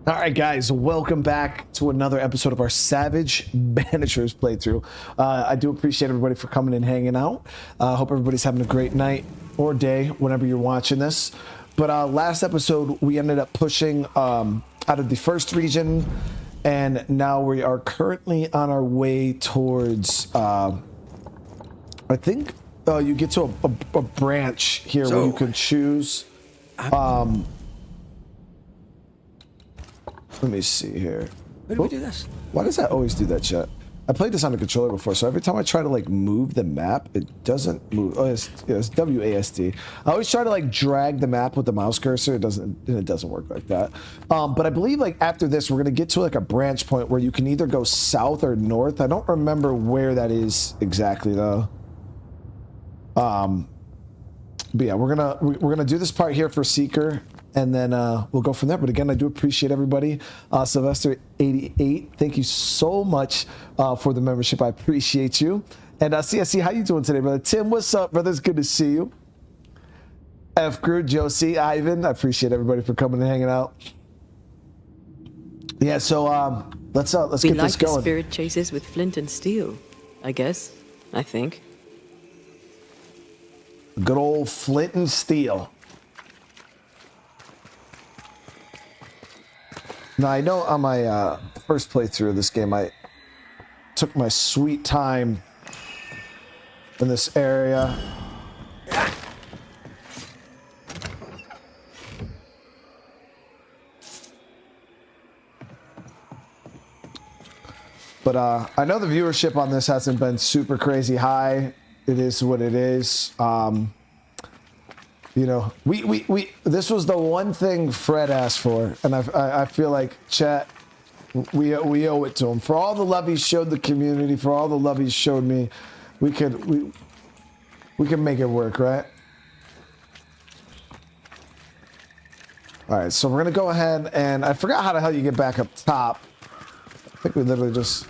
All right, guys, welcome back to another episode of our Savage Banishers playthrough. I do appreciate everybody for coming and hanging out. Hope everybody's having a great night or day whenever you're watching this. But last episode, we ended up pushing out of the first region, and now we are currently on our way towards, I think you get to a branch here where you can choose. Let me see here. How do we do this? Why does that always do that, chat? I played this on a controller before, so every time I try to like move the map, it doesn't move. Oh, it's WASD. I always try to like drag the map with the mouse cursor. It doesn't work like that. But I believe like after this, we're gonna get to like a branch point where you can either go south or north. I don't remember where that is exactly though. But yeah, we're gonna do this part here for Seeker. And then we'll go from there. But again, I do appreciate everybody. Sylvester88, thank you so much for the membership. I appreciate you. And CSC, how you doing today, brother? Tim, what's up, brother? It's good to see you. F. Crew, Josie, Ivan, I appreciate everybody for coming and hanging out. Yeah, so let's get this going. We like the spirit chases with flint and steel, I guess. I think. Good old flint and steel. Now, I know on my first playthrough of this game, I took my sweet time in this area. But I know the viewership on this hasn't been super crazy high. It is what it is. You know, this was the one thing Fred asked for, and I feel like chat, we owe it to him for all the love he showed the community, for all the love he showed me. We can make it work, right? All right, so we're gonna go ahead, and I forgot how the hell you get back up top. I think we literally just.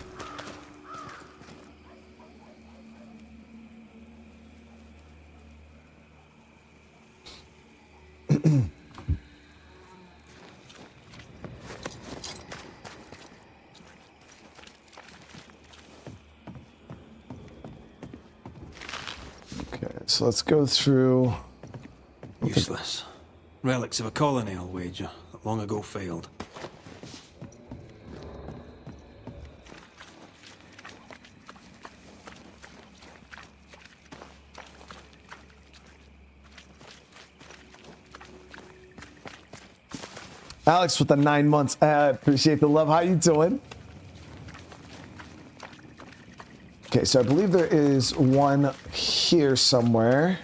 So let's go through. Useless. Relics of a colony, I'll wager, that long ago failed. Alex with the 9 months. I appreciate the love. How you doing? Okay, so I believe there is one here somewhere.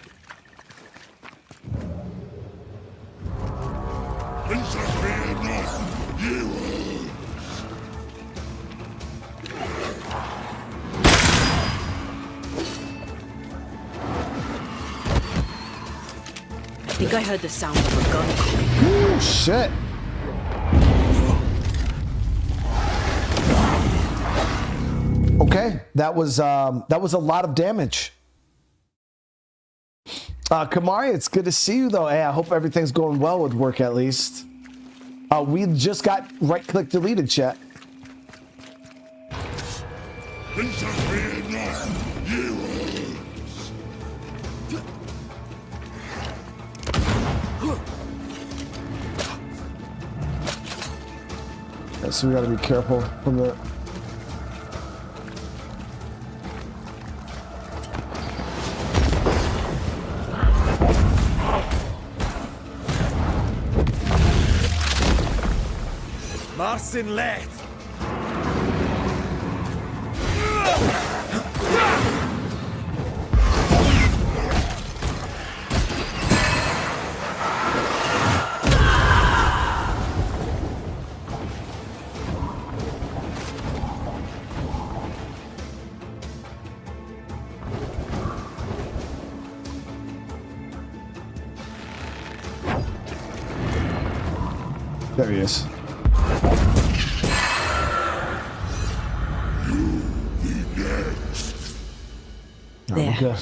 I think I heard the sound of a gun. Ooh, shit. Okay, that was a lot of damage. Kamari, it's good to see you though. Hey, I hope everything's going well with work at least. We just got right-click deleted, chat. Yeah, so we gotta be careful from the. Marcin left! There he is. There. Good.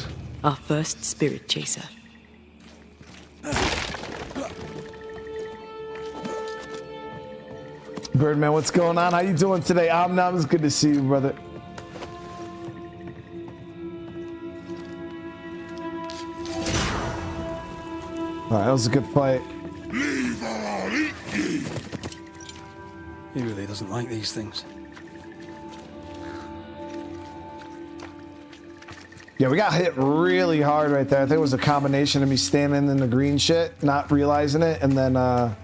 Our first spirit chaser. Birdman, what's going on? How you doing today? It's good to see you, brother. All right, that was a good fight. He really doesn't like these things. Yeah, we got hit really hard right there. I think it was a combination of me standing in the green shit, not realizing it, and then I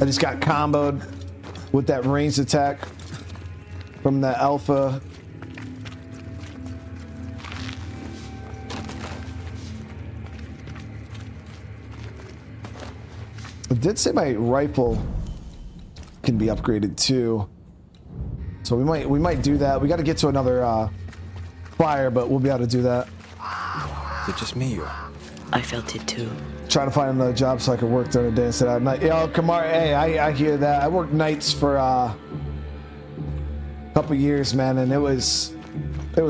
just got comboed with that ranged attack from the alpha. It did say my rifle can be upgraded too, so we might do that. We got to get to another fire, but we'll be able to do that. Is it just me or? I felt it too. Trying to find another job so I can work during the day instead of night. Yo, Kamar, hey, I hear that. I worked nights for a couple years, man, and it was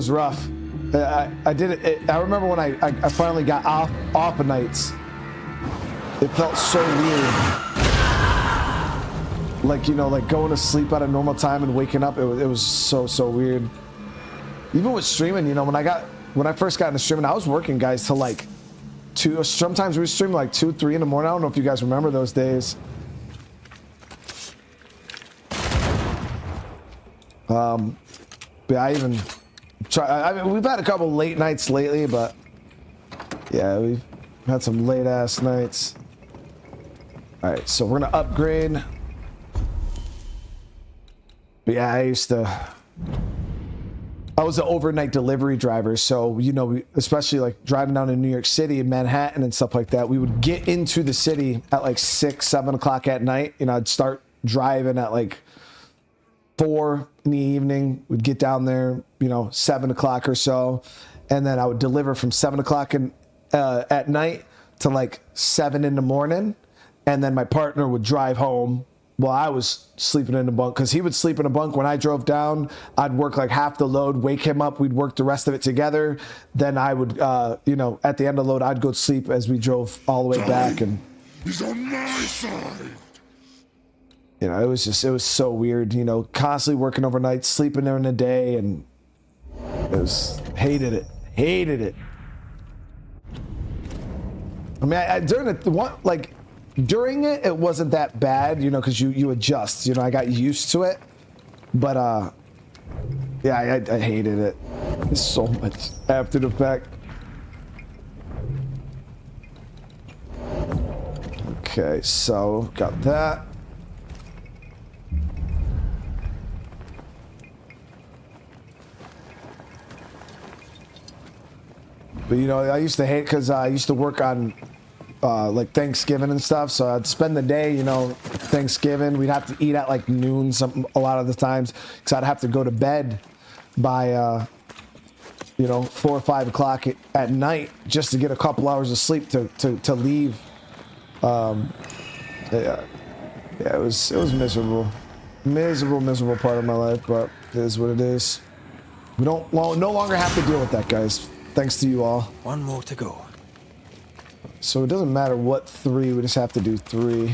rough. I did it. I remember when I finally got off of nights. It felt so weird. Like, you know, like going to sleep at a normal time and waking up. It was so weird. Even with streaming, you know, when I first got into streaming, I was working, guys, till like 2. Sometimes we were streaming like 2, 3 in the morning. I don't know if you guys remember those days. Yeah, I even try. I mean, we've had a couple late nights lately, but yeah, we've had some late ass nights. All right, so we're gonna upgrade. But yeah, I was an overnight delivery driver, so you know, especially like driving down to New York City and Manhattan and stuff like that, we would get into the city at like 6, 7 o'clock at night. You know, I'd start driving at like 4 in the evening. We'd get down there, you know, 7 o'clock or so, and then I would deliver from 7 o'clock at night to like 7 in the morning, and then my partner would drive home. Well, I was sleeping in the bunk because he would sleep in a bunk when I drove down. I'd work like half the load, wake him up. We'd work the rest of it together. Then I would, you know, at the end of the load, I'd go to sleep as we drove all the way back. And he's on my side. You know, it was so weird. You know, constantly working overnight, sleeping during the day, and hated it. I mean, during it, it wasn't that bad, you know, because you adjust. You know, I got used to it, but yeah, I hated it so much after the fact. Okay, so got that. But you know, I used to hate because I used to work on like Thanksgiving and stuff, so I'd spend the day, you know, Thanksgiving. We'd have to eat at like noon a lot of the times because I'd have to go to bed by you know, 4 or 5 o'clock at night just to get a couple hours of sleep to leave. Yeah, it was miserable part of my life, but it is what it is. We no longer have to deal with that, guys, thanks to you all. One more to go. So it doesn't matter what 3, we just have to do 3.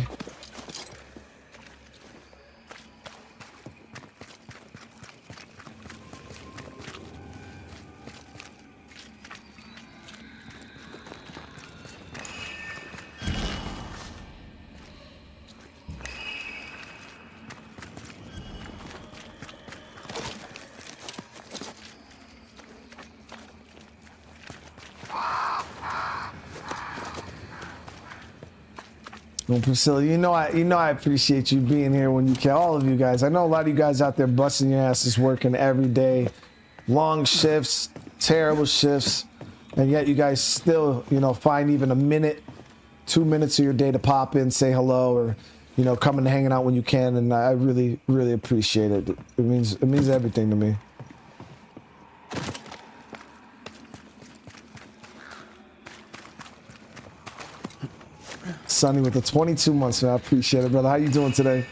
Well, Priscilla, you know I appreciate you being here when you can. All of you guys. I know a lot of you guys out there busting your asses working every day. Long shifts, terrible shifts, and yet you guys still, you know, find even a minute, 2 minutes of your day to pop in, say hello, or, you know, come and hanging out when you can, and I really, really appreciate it. It means everything to me. Sonny with the 22 months, man. I appreciate it, brother. How you doing today?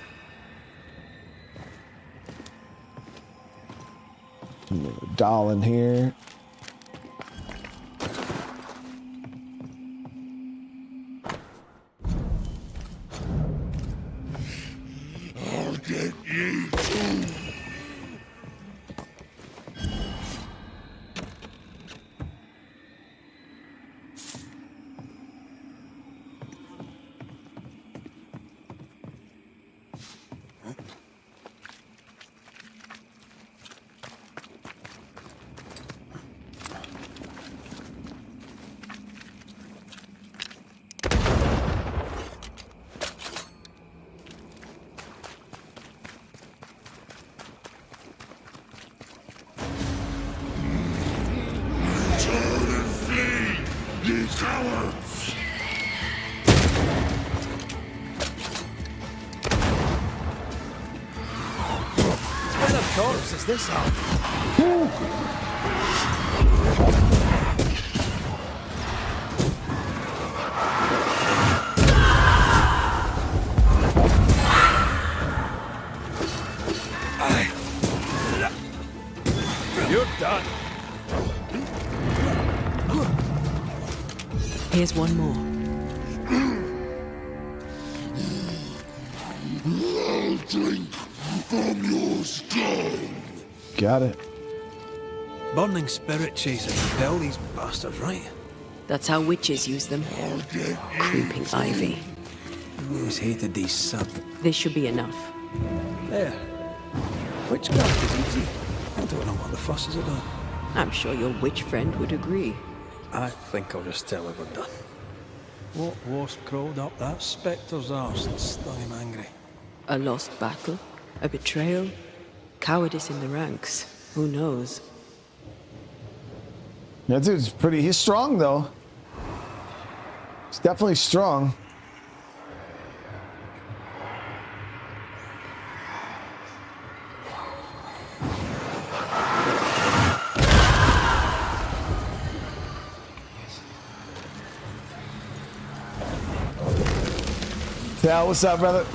Doll in here. Ye too. Cowards! What kind of corpse is this on? You're done. Here's one more. I'll drink from your skull. Got it. Burning spirit chaser repel these bastards, right? That's how witches use them. Creeping ivy. I always hated these sub. This should be enough. There. Witchcraft is easy. I don't know what the fuss is about. I'm sure your witch friend would agree. I think I'll just tell her we're done. What wasp crawled up that spectre's arse and stung him angry? A lost battle? A betrayal? Cowardice in the ranks? Who knows? That dude's pretty... He's strong, though. He's definitely strong. Yeah, what's up, brother?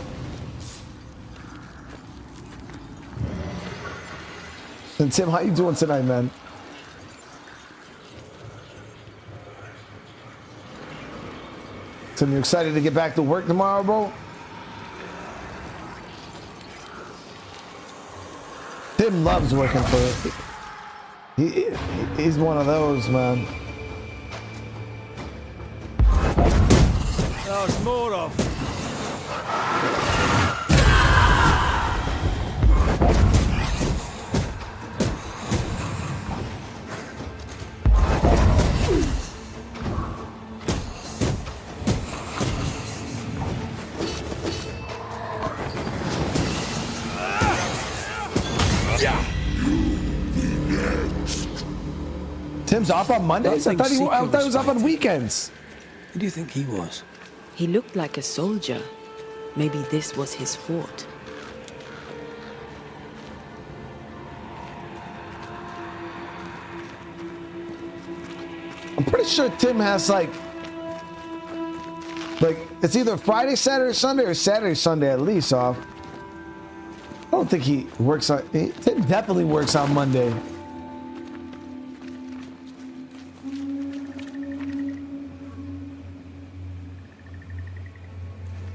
And Tim, how you doing tonight, man? Tim, you excited to get back to work tomorrow, bro? Tim loves working for it. He's one of those, man. There's more of them. Tim's off on Mondays? I thought he was off on weekends. Who do you think he was? He looked like a soldier. Maybe this was his fort. I'm pretty sure Tim has like it's either Friday, Saturday, Sunday, or Saturday, Sunday at least off. I don't think he works on. Tim definitely works on Monday.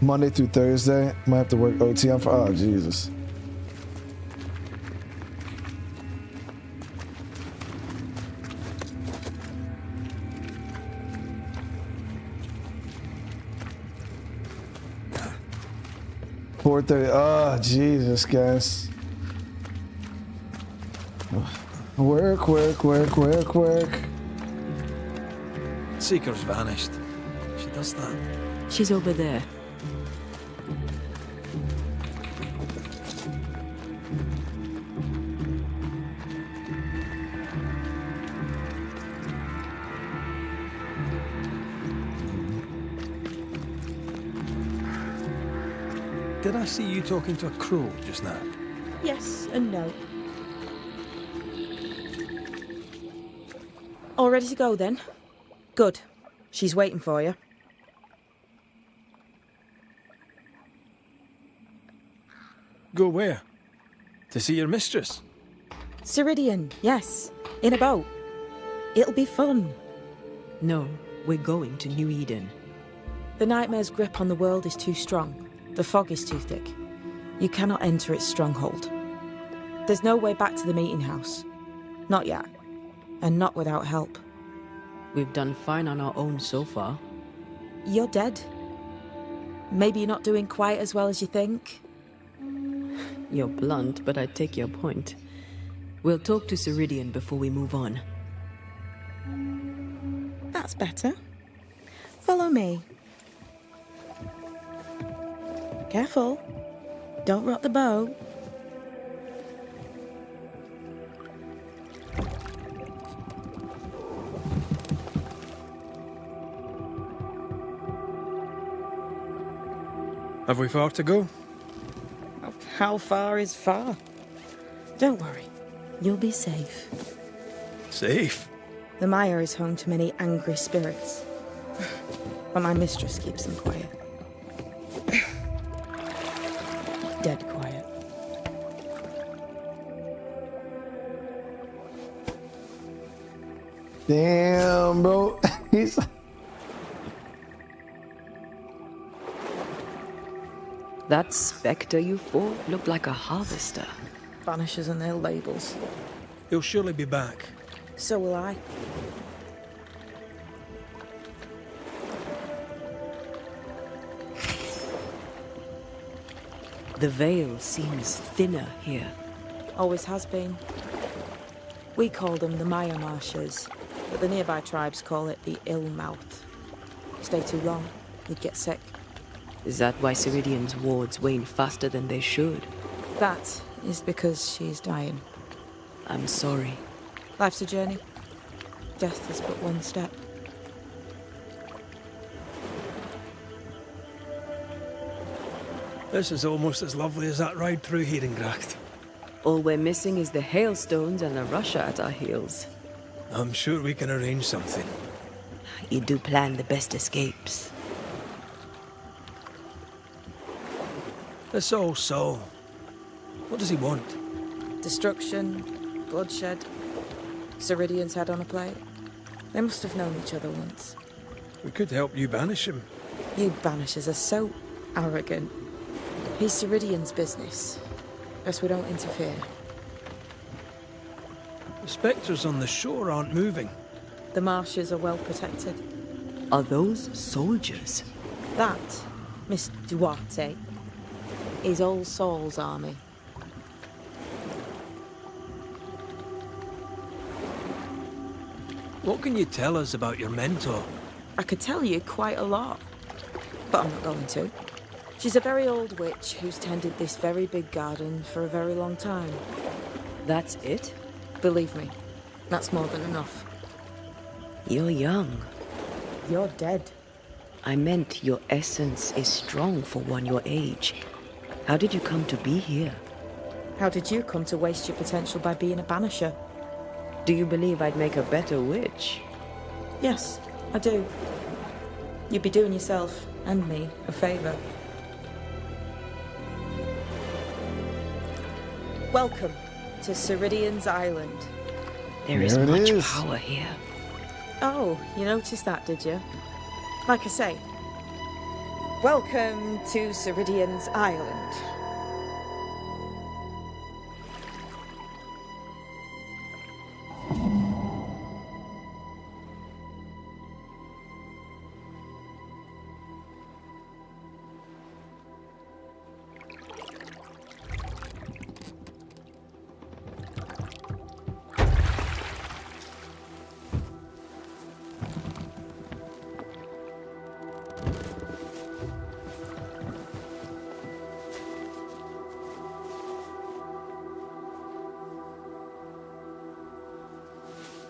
Monday through Thursday. Might have to work OT on. Oh Jesus. $4:30. Oh Jesus, guys. Work. Seeker's vanished. She does that. She's over there. Did I see you talking to a crow just now? Yes and no. All ready to go then? Good. She's waiting for you. Go where? To see your mistress? Siridean, yes. In a boat. It'll be fun. No, we're going to New Eden. The nightmare's grip on the world is too strong. The fog is too thick. You cannot enter its stronghold. There's no way back to the meeting house. Not yet. And not without help. We've done fine on our own so far. You're dead. Maybe you're not doing quite as well as you think. You're blunt, but I take your point. We'll talk to Siridean before we move on. That's better. Follow me. Careful. Don't rock the boat. Have we far to go? How far is far? Don't worry. You'll be safe. Safe? The mire is home to many angry spirits. But my mistress keeps them quiet. Dead quiet. Damn, bro. He's... That spectre you fought looked like a harvester. Banishers and their labels. He'll surely be back. So will I. The veil seems thinner here. Always has been. We call them the Mire Marshes, but the nearby tribes call it the Ill Mouth. Stay too long, you'd get sick. Is that why Siridean's wards wane faster than they should? That is because she's dying. I'm sorry. Life's a journey. Death is but one step. This is almost as lovely as that ride through Herengracht. All we're missing is the hailstones and the Russia at our heels. I'm sure we can arrange something. You do plan the best escapes. This old soul. What does he want? Destruction, bloodshed. Siridean's head on a plate. They must have known each other once. We could help you banish him. You Banishers are so arrogant. He's Siridean's business. Best we don't interfere. The spectres on the shore aren't moving. The marshes are well protected. Are those soldiers? That, Miss Duarte, is All Souls' army. What can you tell us about your mentor? I could tell you quite a lot, but I'm not going to. She's a very old witch who's tended this very big garden for a very long time. That's it? Believe me, that's more than enough. You're young. You're dead. I meant your essence is strong for one your age. How did you come to be here? How did you come to waste your potential by being a banisher? Do you believe I'd make a better witch? Yes, I do. You'd be doing yourself and me a favor. Welcome to Siridean's Island. There is There it much is. power here. Oh, you noticed that, did you? Like I say, welcome to Siridean's Island.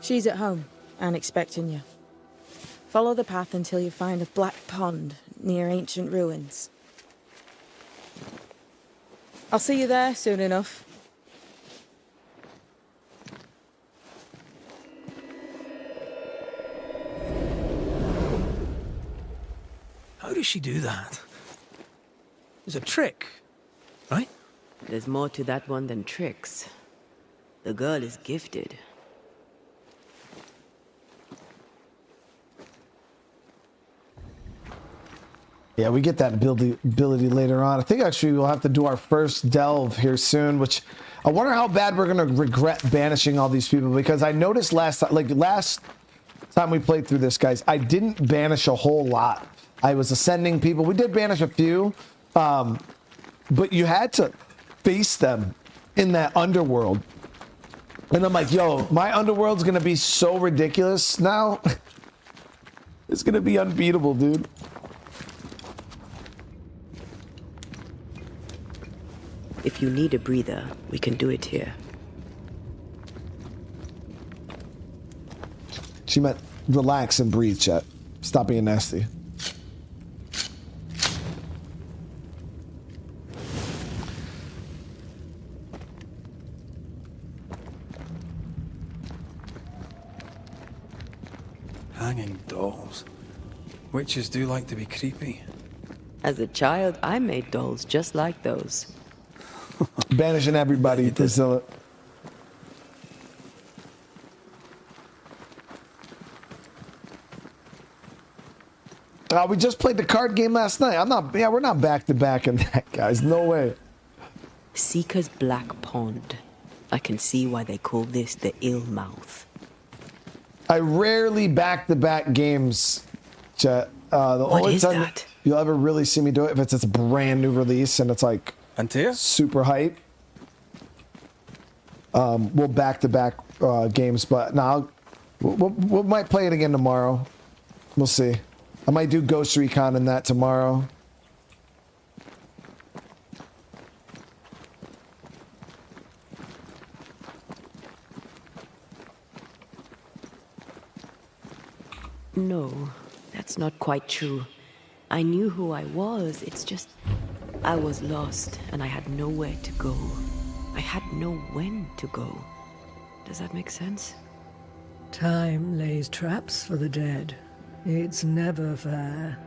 She's at home and expecting you. Follow the path until you find a black pond near ancient ruins. I'll see you there soon enough. How does she do that? It's a trick, right? There's more to that one than tricks. The girl is gifted. Yeah, we get that ability later on. I think actually we'll have to do our first delve here soon, which I wonder how bad we're going to regret banishing all these people, because I noticed last time we played through this, guys, I didn't banish a whole lot. I was ascending people. We did banish a few, but you had to face them in that underworld. And I'm like, yo, my underworld's going to be so ridiculous now. It's going to be unbeatable, dude. If you need a breather, we can do it here. She meant relax and breathe, chat. Stop being nasty. Hanging dolls. Witches do like to be creepy. As a child, I made dolls just like those. Banishing everybody, Priscilla. We just played the card game last night. We're not back to back in that, guys. No way. Seeker's Black Pond. I can see why they call this the ill mouth. I rarely back to back games, chat. The What only is time that? you'll ever really see me do it if it's a brand new release and it's like Antea? super hype. We'll back to back games, but now we might play it again tomorrow. We'll see. I might do Ghost Recon in that tomorrow. No, that's not quite true. I knew who I was, it's just I was lost and I had nowhere to go. I had no when to go. Does that make sense? Time lays traps for the dead. It's never fair.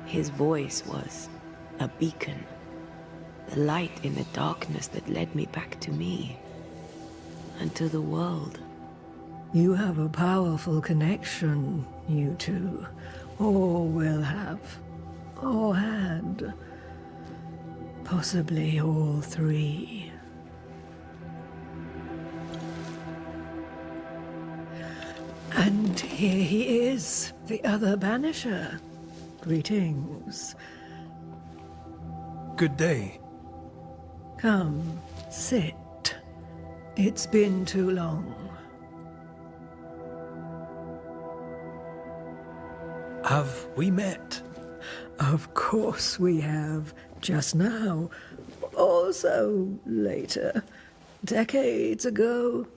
His voice was a beacon. The light in the darkness that led me back to me. And to the world. You have a powerful connection, you two. Or will have. Or had. Possibly all three. And here he is, the other Banisher. Greetings. Good day. Come, sit. It's been too long. Have we met? Of course we have. Just now. Also later. Decades ago.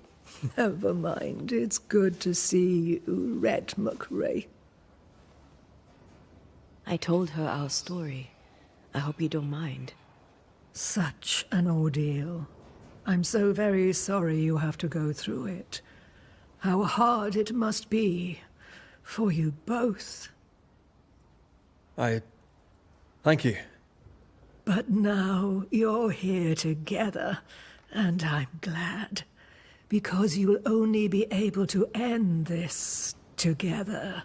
Never mind. It's good to see you, Red McRae. I told her our story. I hope you don't mind. Such an ordeal. I'm so very sorry you have to go through it. How hard it must be for you both. Thank you. But now you're here together, and I'm glad. Because you'll only be able to end this together.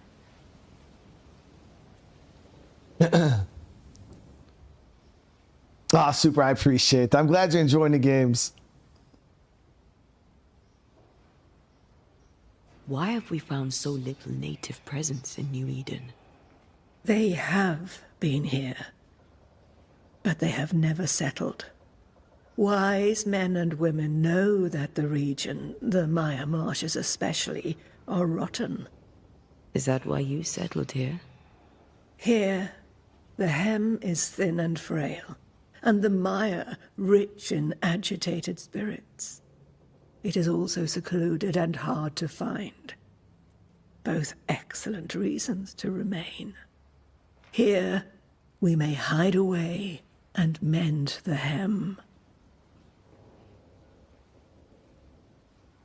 Super, I appreciate it. I'm glad you're enjoying the games. Why have we found so little native presence in New Eden? They have been here, but they have never settled. Wise men and women know that the region, the Maya Marshes especially, are rotten. Is that why you settled here? Here, the hem is thin and frail, and the Maya rich in agitated spirits. It is also secluded and hard to find. Both excellent reasons to remain. Here, we may hide away and mend the hem.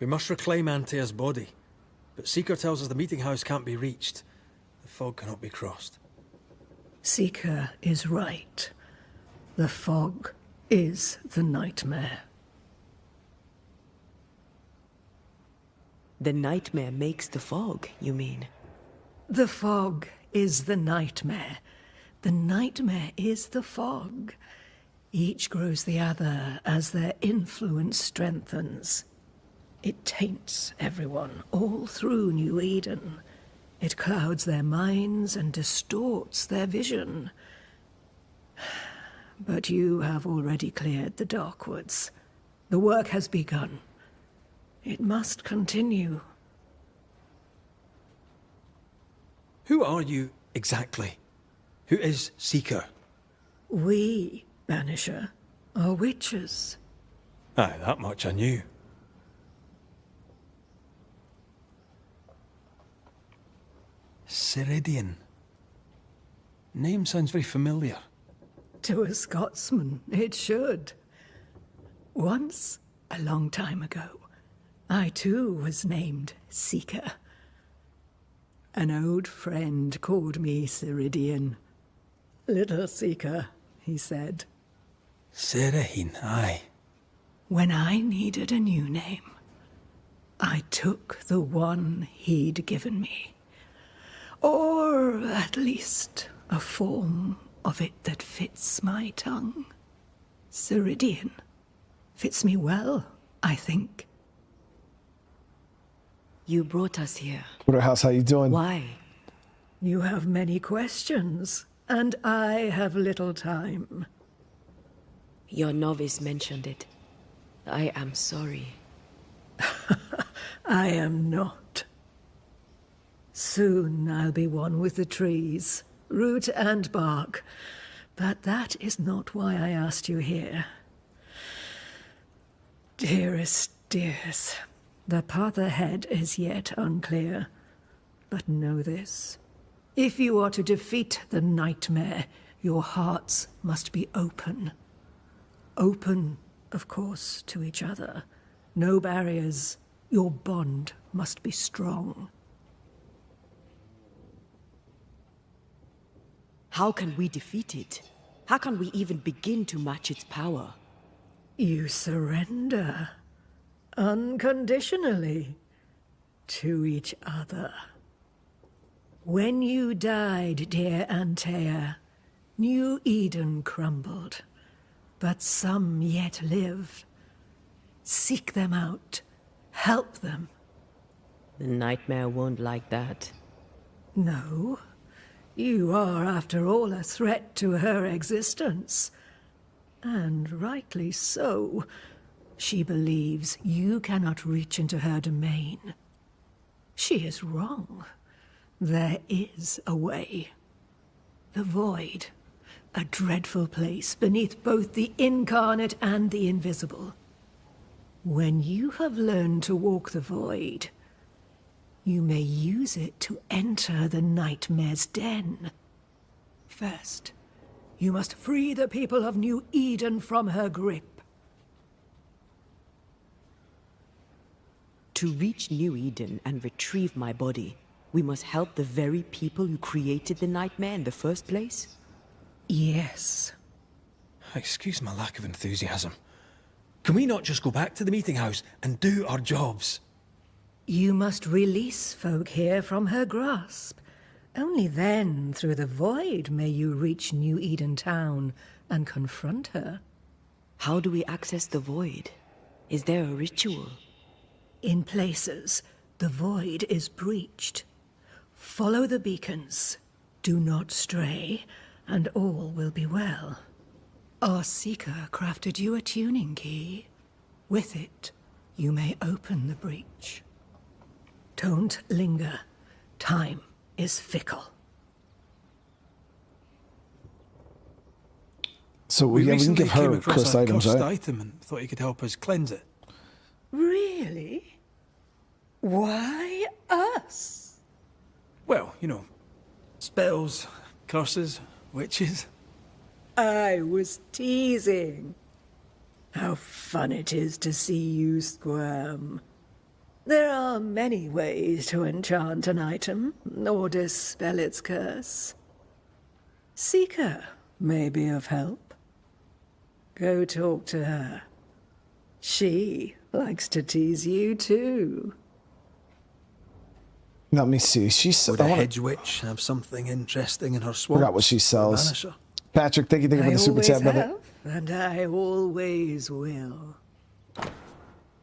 We must reclaim Antea's body, but Seeker tells us the meeting house can't be reached. The fog cannot be crossed. Seeker is right. The fog is the nightmare. The nightmare makes the fog, you mean? The fog is the nightmare. The nightmare is the fog. Each grows the other as their influence strengthens. It taints everyone all through New Eden. It clouds their minds and distorts their vision. But you have already cleared the Darkwoods. The work has begun. It must continue. Who are you exactly? Who is Seeker? We, Banisher, are witches. Aye, that much I knew. Siridean. Name sounds very familiar. To a Scotsman, it should. Once, a long time ago, I too was named Seeker. An old friend called me Siridean. Little Seeker, he said. Siridean, aye. When I needed a new name, I took the one he'd given me. Or at least a form of it that fits my tongue. Siridean fits me well, I think. You brought us here. Waterhouse, how you doing? Why? You have many questions, and I have little time. Your novice mentioned it. I am sorry. I am not. Soon I'll be one with the trees, root and bark. But that is not why I asked you here. Dearest dears, the path ahead is yet unclear. But know this. If you are to defeat the nightmare, your hearts must be open. Open, of course, to each other. No barriers. Your bond must be strong. How can we defeat it? How can we even begin to match its power? You surrender unconditionally to each other. When you died, dear Antea, New Eden crumbled, but some yet live. Seek them out. Help them. The nightmare won't like that. No. You are, after all, a threat to her existence. And rightly so. She believes you cannot reach into her domain. She is wrong. There is a way. The void. A dreadful place beneath both the incarnate and the invisible. When you have learned to walk the void, you may use it to enter the nightmare's den. First, you must free the people of New Eden from her grip. To reach New Eden and retrieve my body, we must help the very people who created the nightmare in the first place? Yes. Excuse my lack of enthusiasm. Can we not just go back to the meeting house and do our jobs? You must release folk here from her grasp. Only then, through the void, may you reach New Eden Town and confront her. How do we access the void? Is there a ritual? In places, the void is breached. Follow the beacons. Do not stray, and all will be well. Our Seeker crafted you a tuning key. With it, you may open the breach. Don't linger. Time is fickle. So we can recently give her came across cursed a items, cursed right? item and thought you could help us cleanse it. Really? Why us? Well, you know, spells, curses, witches. I was teasing. How fun it is to see you squirm. There are many ways to enchant an item, or dispel its curse. Seeker may be of help. Go talk to her. She likes to tease you too. Let me see. Would a hedge witch have something interesting in her swamp? Forgot what she sells. Banisher? Patrick, thank you for I the super always chat, brother. have, and I always will.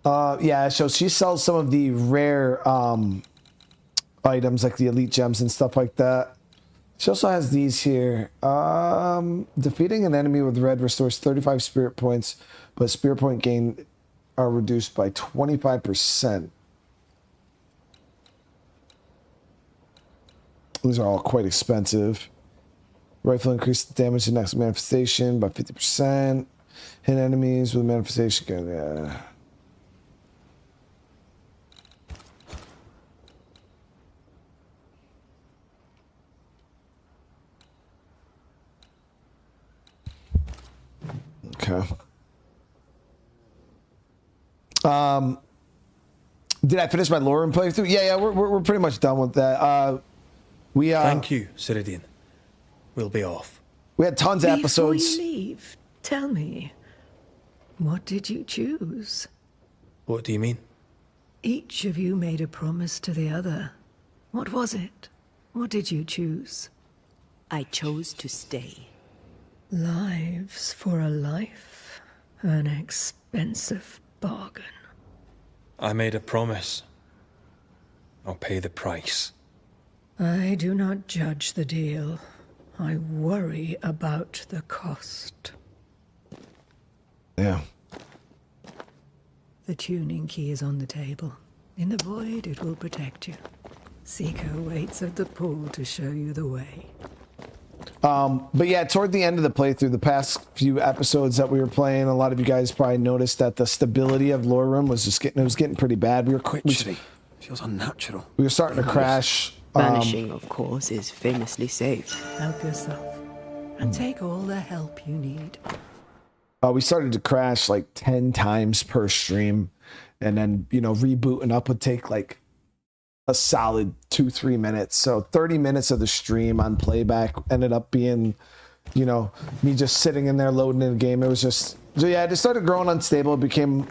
Yeah, so she sells some of the rare items like the elite gems and stuff like that. She also has these here. Defeating an enemy with red restores 35 spirit points, but spirit point gain are reduced by 25%. These are all quite expensive. Rifle increases damage to next manifestation by 50%. Hit enemies with manifestation. Yeah. Okay. Did I finish my lore and playthrough? Yeah, we're pretty much done with that. Thank you, Siridean. We'll be off. We had tons of episodes. Before you leave, tell me, what did you choose? What do you mean? Each of you made a promise to the other. What was it? What did you choose? I chose to stay. Lives for a life. An expensive bargain. I made a promise. I'll pay the price. I do not judge the deal. I worry about the cost. Yeah. The tuning key is on the table. In the void, it will protect you. Seeker waits at the pool to show you the way. But yeah, toward the end of the playthrough, the past few episodes that we were playing, a lot of you guys probably noticed that the stability of Lore Room was just getting pretty bad. Feels unnatural. We were starting to crash. Banishing, of course, is famously safe. Help yourself. And take all the help you need. We started to crash like 10 times per stream. And then, rebooting up would take like a solid 2-3 minutes. So 30 minutes of the stream on playback ended up being, me just sitting in there loading in a game. It was just, so yeah, it just started growing unstable. It became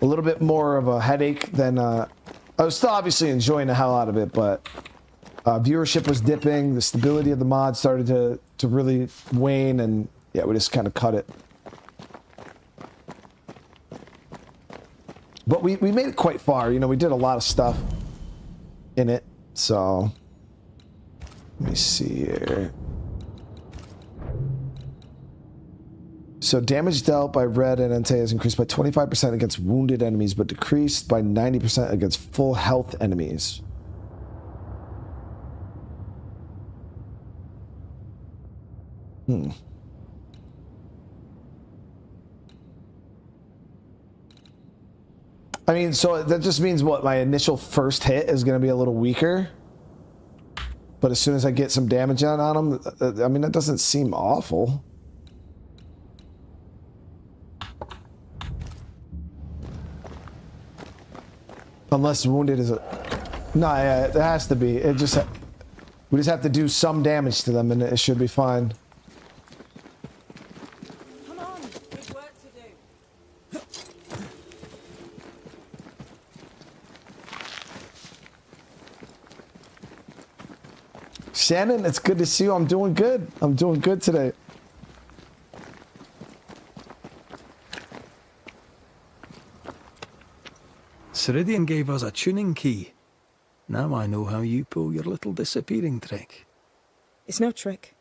a little bit more of a headache than, I was still obviously enjoying the hell out of it, but viewership was dipping. The stability of the mod started to really wane, and yeah, we just kind of cut it. But we made it quite far. We did a lot of stuff in it. So let me see here. So damage dealt by red and Entei is increased by 25% against wounded enemies, but decreased by 90% against full health enemies. I mean, so that just means what? My initial first hit is going to be a little weaker. But as soon as I get some damage on them, I mean, that doesn't seem awful. Unless wounded is a... No, yeah, it has to be. We just have to do some damage to them and it should be fine. Come on, there's work to do. Shannon, it's good to see you. I'm doing good. I'm doing good today. Siridean gave us a tuning key. Now I know how you pull your little disappearing trick. It's no trick.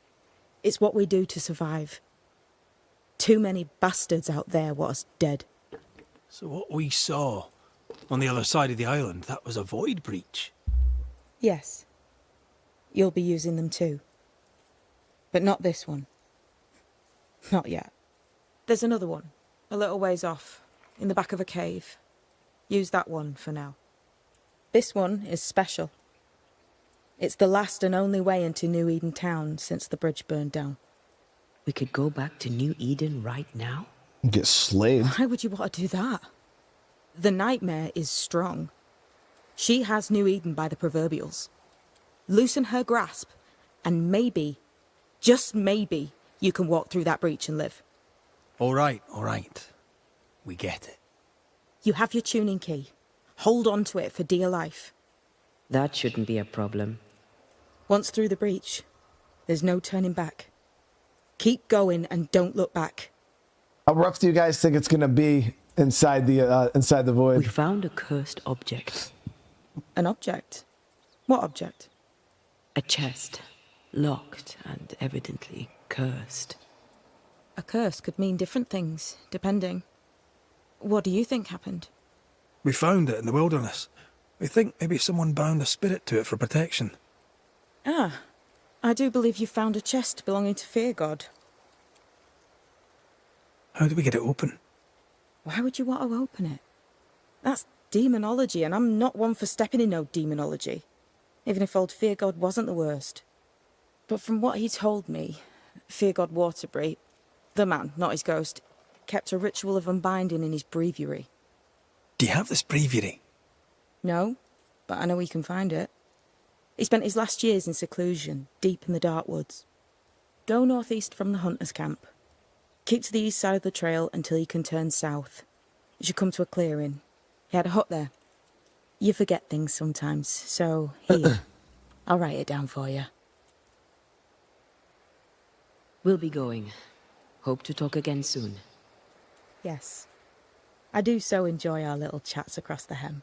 It's what we do to survive. Too many bastards out there want us dead. So what we saw on the other side of the island, that was a void breach. Yes. You'll be using them too. But not this one. Not yet. There's another one, a little ways off, in the back of a cave. Use that one for now. This one is special. It's the last and only way into New Eden Town since the bridge burned down. We could go back to New Eden right now? Get slayed. Why would you want to do that? The nightmare is strong. She has New Eden by the proverbials. Loosen her grasp, and maybe, just maybe, you can walk through that breach and live. All right. We get it. You have your tuning key. Hold on to it for dear life. That shouldn't be a problem. Once through the breach, there's no turning back. Keep going and don't look back. How rough do you guys think it's gonna be inside the void? We found a cursed object. An object? What object? A chest. Locked and evidently cursed. A curse could mean different things, depending. What do you think happened? We found it in the wilderness. We think maybe someone bound a spirit to it for protection. Ah, I do believe you found a chest belonging to Fear God. How do we get it open? Why would you want to open it? That's demonology, and I'm not one for stepping in no demonology. Even if old Fear God wasn't the worst. But from what he told me, Fear God Waterbury, the man, not his ghost, kept a ritual of unbinding in his breviary. Do you have this breviary? No, but I know he can find it. He spent his last years in seclusion, deep in the dark woods. Go northeast from the hunter's camp. Keep to the east side of the trail until you can turn south. You should come to a clearing. He had a hut there. You forget things sometimes, so here, I'll write it down for you. We'll be going. Hope to talk again soon. Yes. I do so enjoy our little chats across the hem.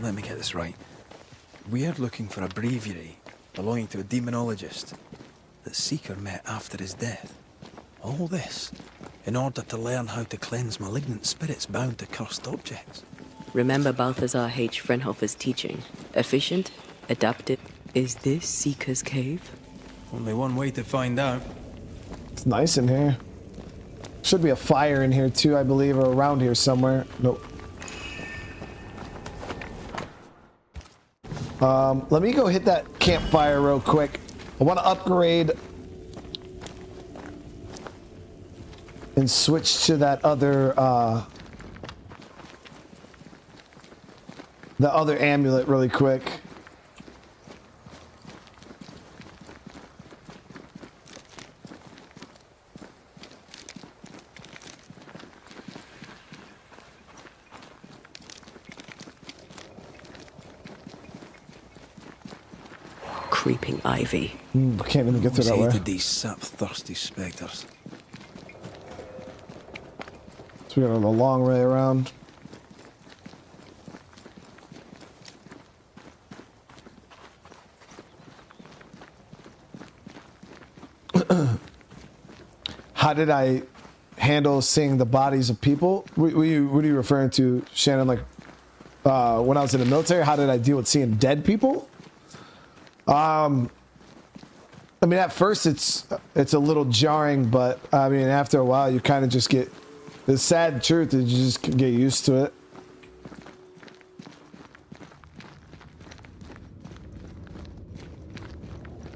Let me get this right. We're looking for a breviary belonging to a demonologist that Seeker met after his death. All this in order to learn how to cleanse malignant spirits bound to cursed objects. Remember Balthazar H. Frenhofer's teaching? Efficient? Adaptive? Is this Seeker's cave? Only one way to find out. It's nice in here. Should be a fire in here too, I believe, or around here somewhere. Nope. Let me go hit that campfire real quick. I want to upgrade and switch to that other the other amulet really quick. Creeping ivy. I can't even get through that way. Hated these sap-thirsty spectres. So we got a long way around. How did I handle seeing the bodies of people? What are you referring to, Shannon? Like when I was in the military, how did I deal with seeing dead people? I mean, at first it's a little jarring, but I mean, after a while, you kind of just get. The sad truth is, you just get used to it.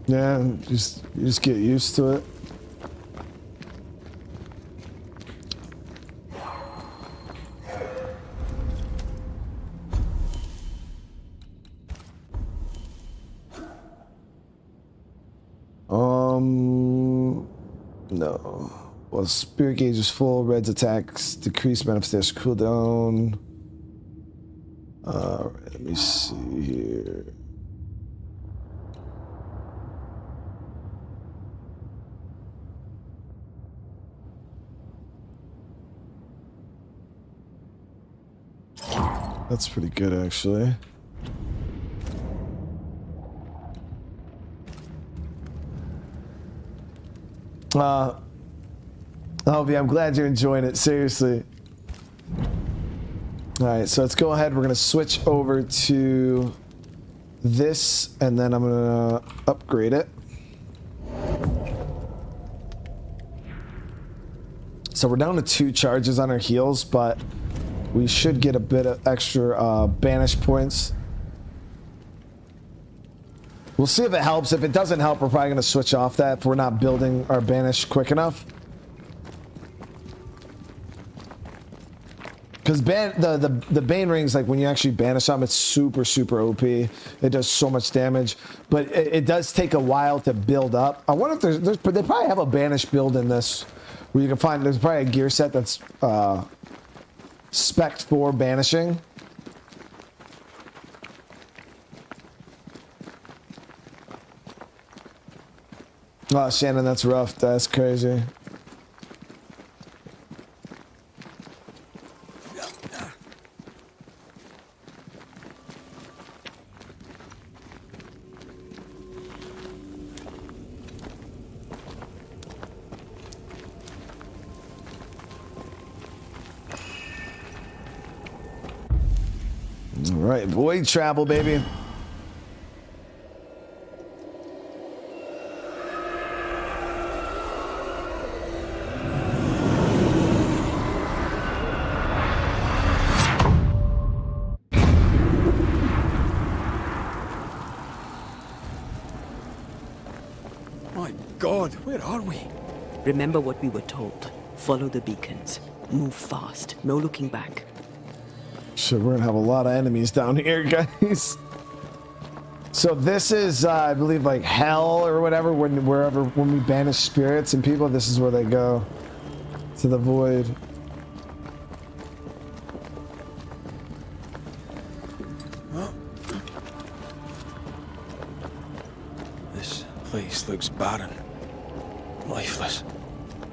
Yeah, you just get used to it. No. Well, spirit gauge is full. Red's attacks decrease manifestation cooldown. Let me see here. That's pretty good, actually. Alvy, I'm glad you're enjoying it, seriously. Alright, so let's go ahead. We're going to switch over to this, and then I'm going to upgrade it. So we're down to 2 charges on our heals, but we should get a bit of extra banish points. We'll see if it helps. If it doesn't help, we're probably going to switch off that if we're not building our banish quick enough. Because the Bane rings, like when you actually banish them, it's super, super OP. It does so much damage. But it does take a while to build up. I wonder if they probably have a banish build in this. Where you can find, there's probably a gear set that's spec'd for banishing. Oh, Shannon, that's rough. That's crazy. All right, void travel, baby. My God, where are we? Remember what we were told. Follow the beacons. Move fast. No looking back. Shit, we're gonna have a lot of enemies down here, guys. So this is, I believe, like hell or whatever. When we banish spirits and people, this is where they go to the void. This place looks barren, lifeless.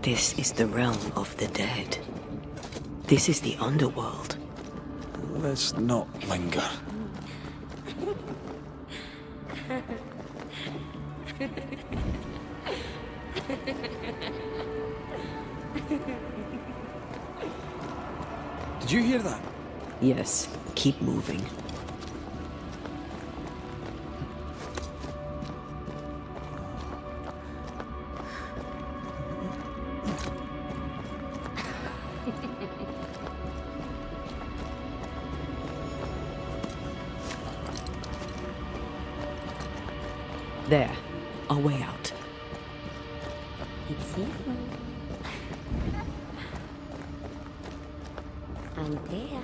This is the realm of the dead. This is the underworld. Let's not linger. Did you hear that? Yes, keep moving. There, our way out. It's you. I'm there.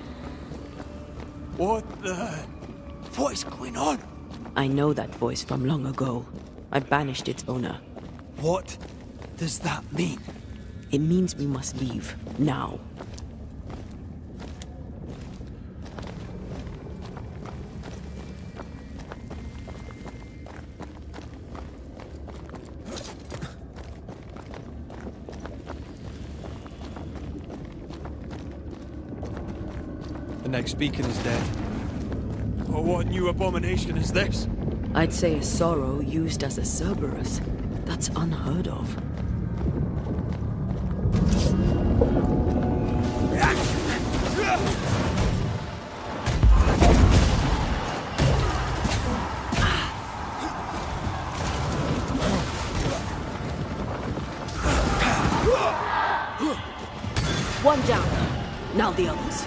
What the... What is going on? I know that voice from long ago. I banished its owner. What does that mean? It means we must leave, now. The next beacon is dead. Oh, what new abomination is this? I'd say a sorrow used as a Cerberus. That's unheard of. One down. Now the others.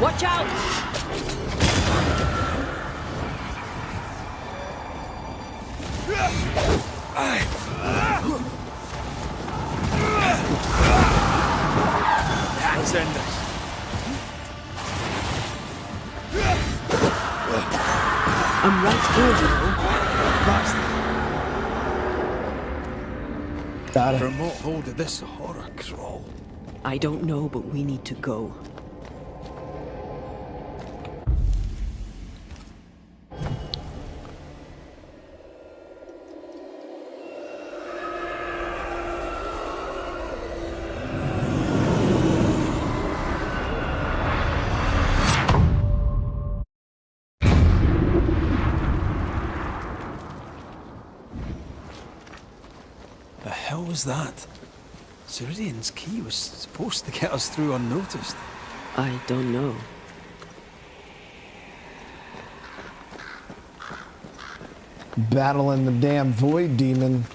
Watch out! Let's end this. I'm right here, you know. Got it. From what hold did this horror crawl? I don't know, but we need to go. The hell was that? Siridean's key was supposed to get us through unnoticed. I don't know. Battling the damn void demon.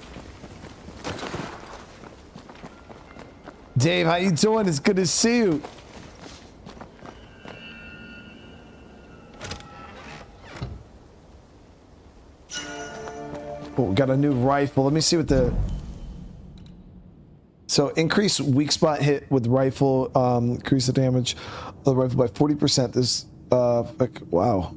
Dave, how you doing? It's good to see you. Oh, we got a new rifle. Let me see what the... So increase weak spot hit with rifle, increase the damage of the rifle by 40%. This, like, wow.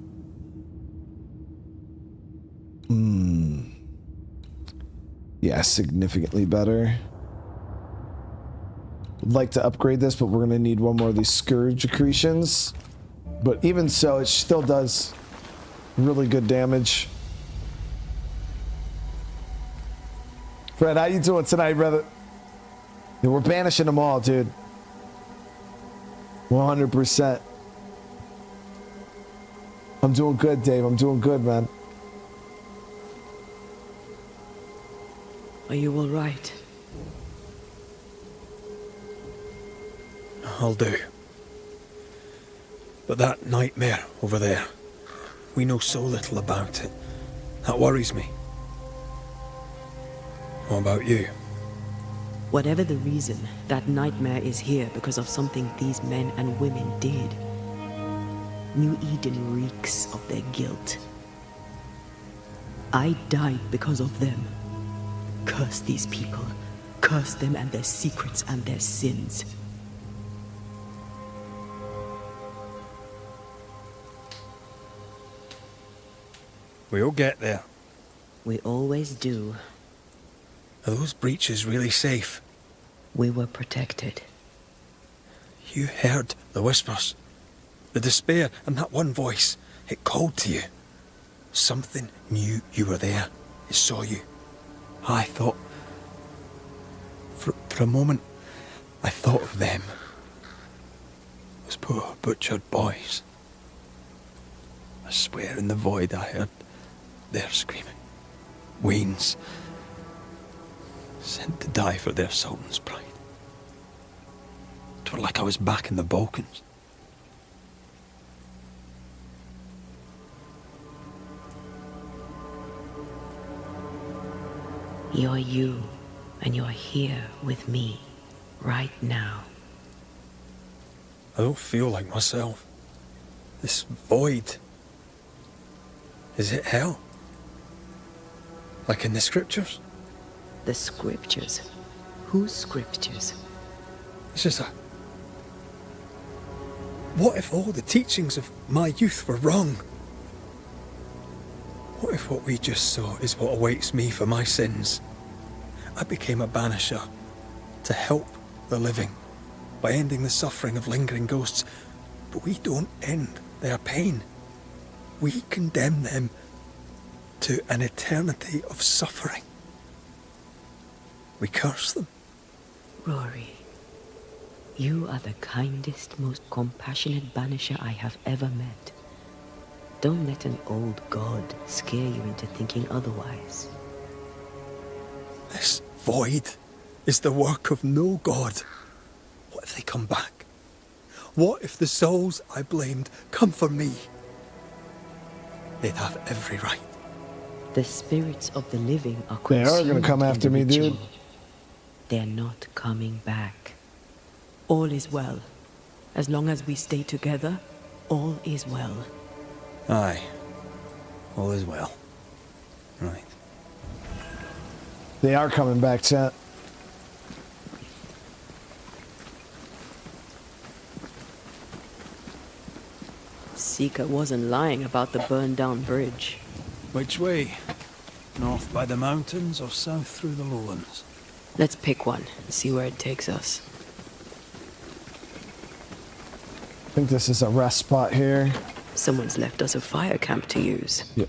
Yeah, significantly better. Would like to upgrade this, but we're gonna need one more of these scourge accretions. But even so, it still does really good damage. Fred, how you doing tonight, brother? Yeah, we're banishing them all, dude. 100%. I'm doing good, Dave. I'm doing good, man. Are you all right? I'll do. But that nightmare over there, we know so little about it. That worries me. What about you? Whatever the reason, that nightmare is here because of something these men and women did. New Eden reeks of their guilt. I died because of them. Curse these people. Curse them and their secrets and their sins. We'll get there. We always do. Are those breaches really safe? We were protected. You heard the whispers, the despair, and that one voice. It called to you. Something knew you were there. It saw you. I thought... For a moment, I thought of them. Those poor butchered boys. I swear in the void I heard their screaming. Weans. Sent to die for their sultan's pride. It were like I was back in the Balkans. You're you, and you're here with me, right now. I don't feel like myself. This void. Is it hell? Like in the scriptures? The scriptures? Whose scriptures? It's just a... What if all the teachings of my youth were wrong? What if what we just saw is what awaits me for my sins? I became a banisher to help the living by ending the suffering of lingering ghosts, but we don't end their pain. We condemn them to an eternity of suffering. We curse them. Rory, you are the kindest, most compassionate banisher I have ever met. Don't let an old god scare you into thinking otherwise. This void is the work of no god. What if they come back? What if the souls I blamed come for me? They'd have every right. The spirits of the living are They are gonna come consumed in after the me, dude. ritual. They're not coming back. All is well. As long as we stay together, all is well. Aye. All is well. Right. They are coming back, chat. Seeker wasn't lying about the burned down bridge. Which way? North by the mountains or south through the lowlands? Let's pick one and see where it takes us. I think this is a rest spot here. Someone's left us a fire camp to use. Yep.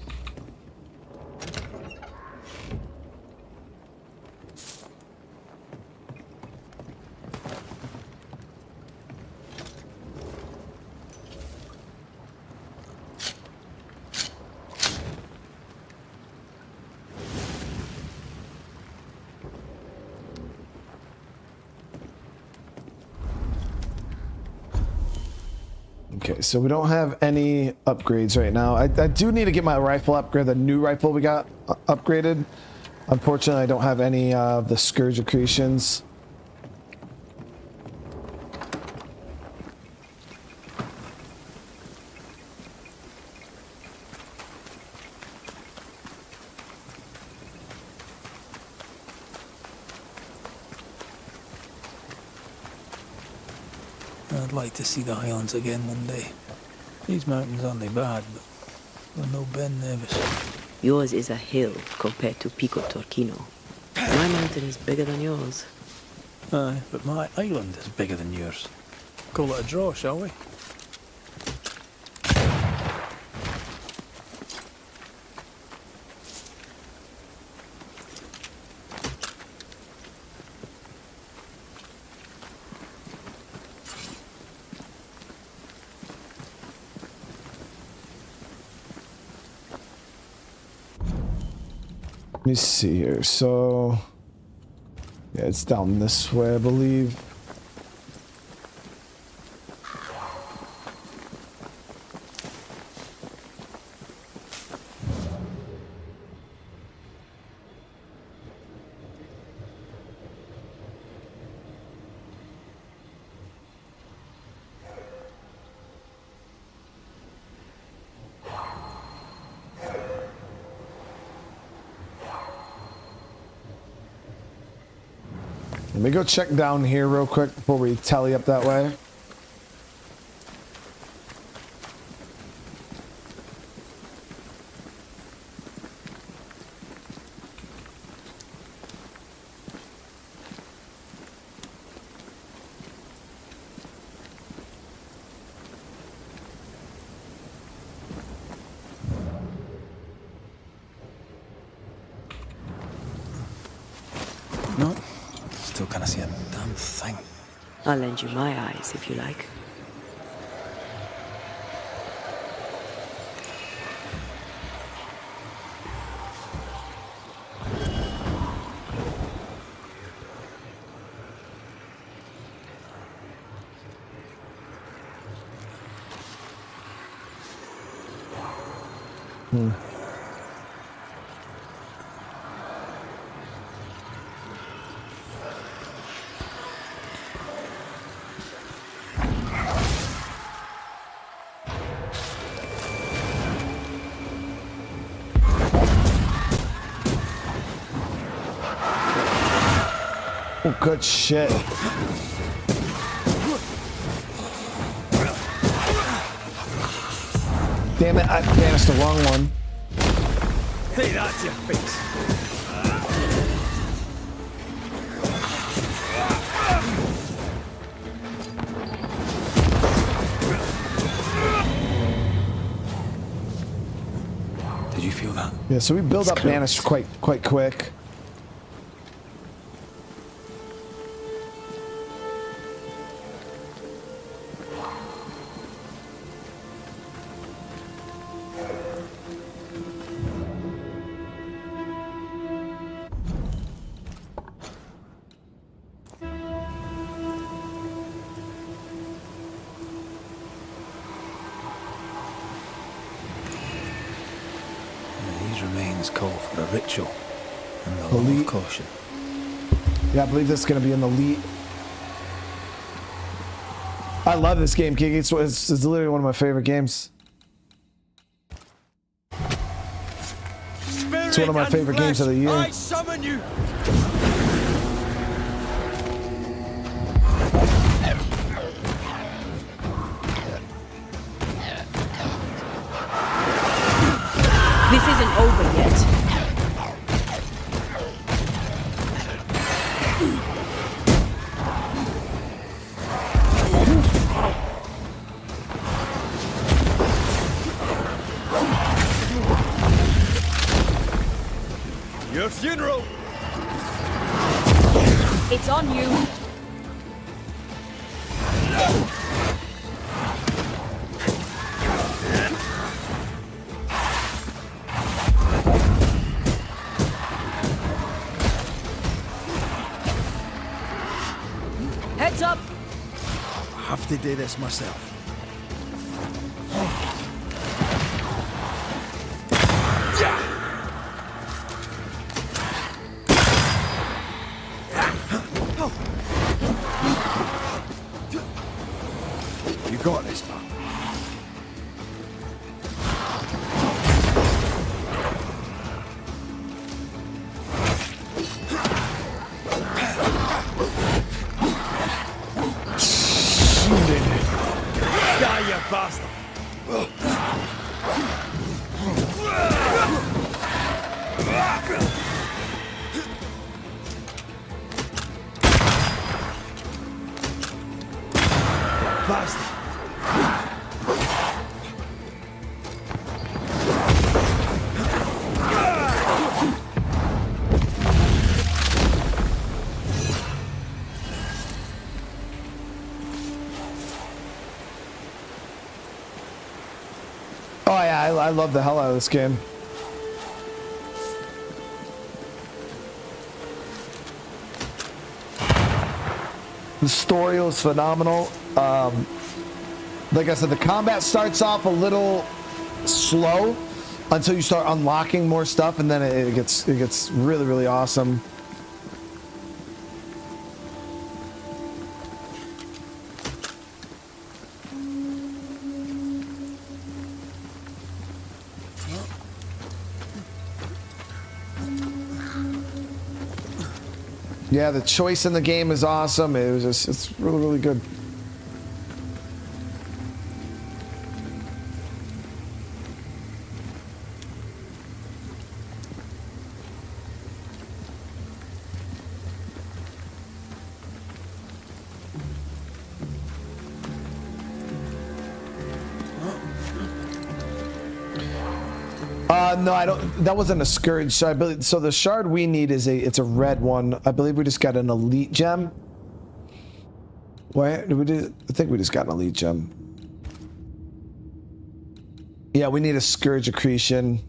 Okay, so we don't have any upgrades right now. I do need to get my rifle upgrade, the new rifle we got upgraded. Unfortunately, I don't have any of the Scourge accretions. I'd like to see the Highlands again one day. These mountains aren't they bad, but they're no Ben Nevis. Yours is a hill compared to Pico Torquino. My mountain is bigger than yours. Aye, but my island is bigger than yours. Call it a draw, shall we? Let me see here. So, yeah, it's down this way, I believe. Let me go check down here real quick before we tally up that way. No, still can't see a damn thing. I'll lend you my eyes if you like. Oh, good shit. Damn it, I banished the wrong one. Hey, that's your face. Did you feel that? Yeah, so we build up It's banish quite quick. These remains call for a ritual and the law Elite. of caution. Yeah, I believe this is going to be in the elite. I love this game, Kiki. It's literally one of my favorite games. It's one of my favorite games of the year. I summon you. This isn't over yet. Your funeral. It's on you. Heads up. I have to do this myself. You got this, man. Shooting. Bastard. Oh yeah, I love the hell out of this game. The story was phenomenal. Like I said, the combat starts off a little slow until you start unlocking more stuff, and then it gets really, really awesome. Yeah, the choice in the game is awesome. It was just, it's really, really good. No, I don't. That wasn't a scourge. So I believe. So the shard we need is it's a red one. I believe we just got an elite gem. Why did we do? I think we just got an elite gem. Yeah, we need a scourge accretion.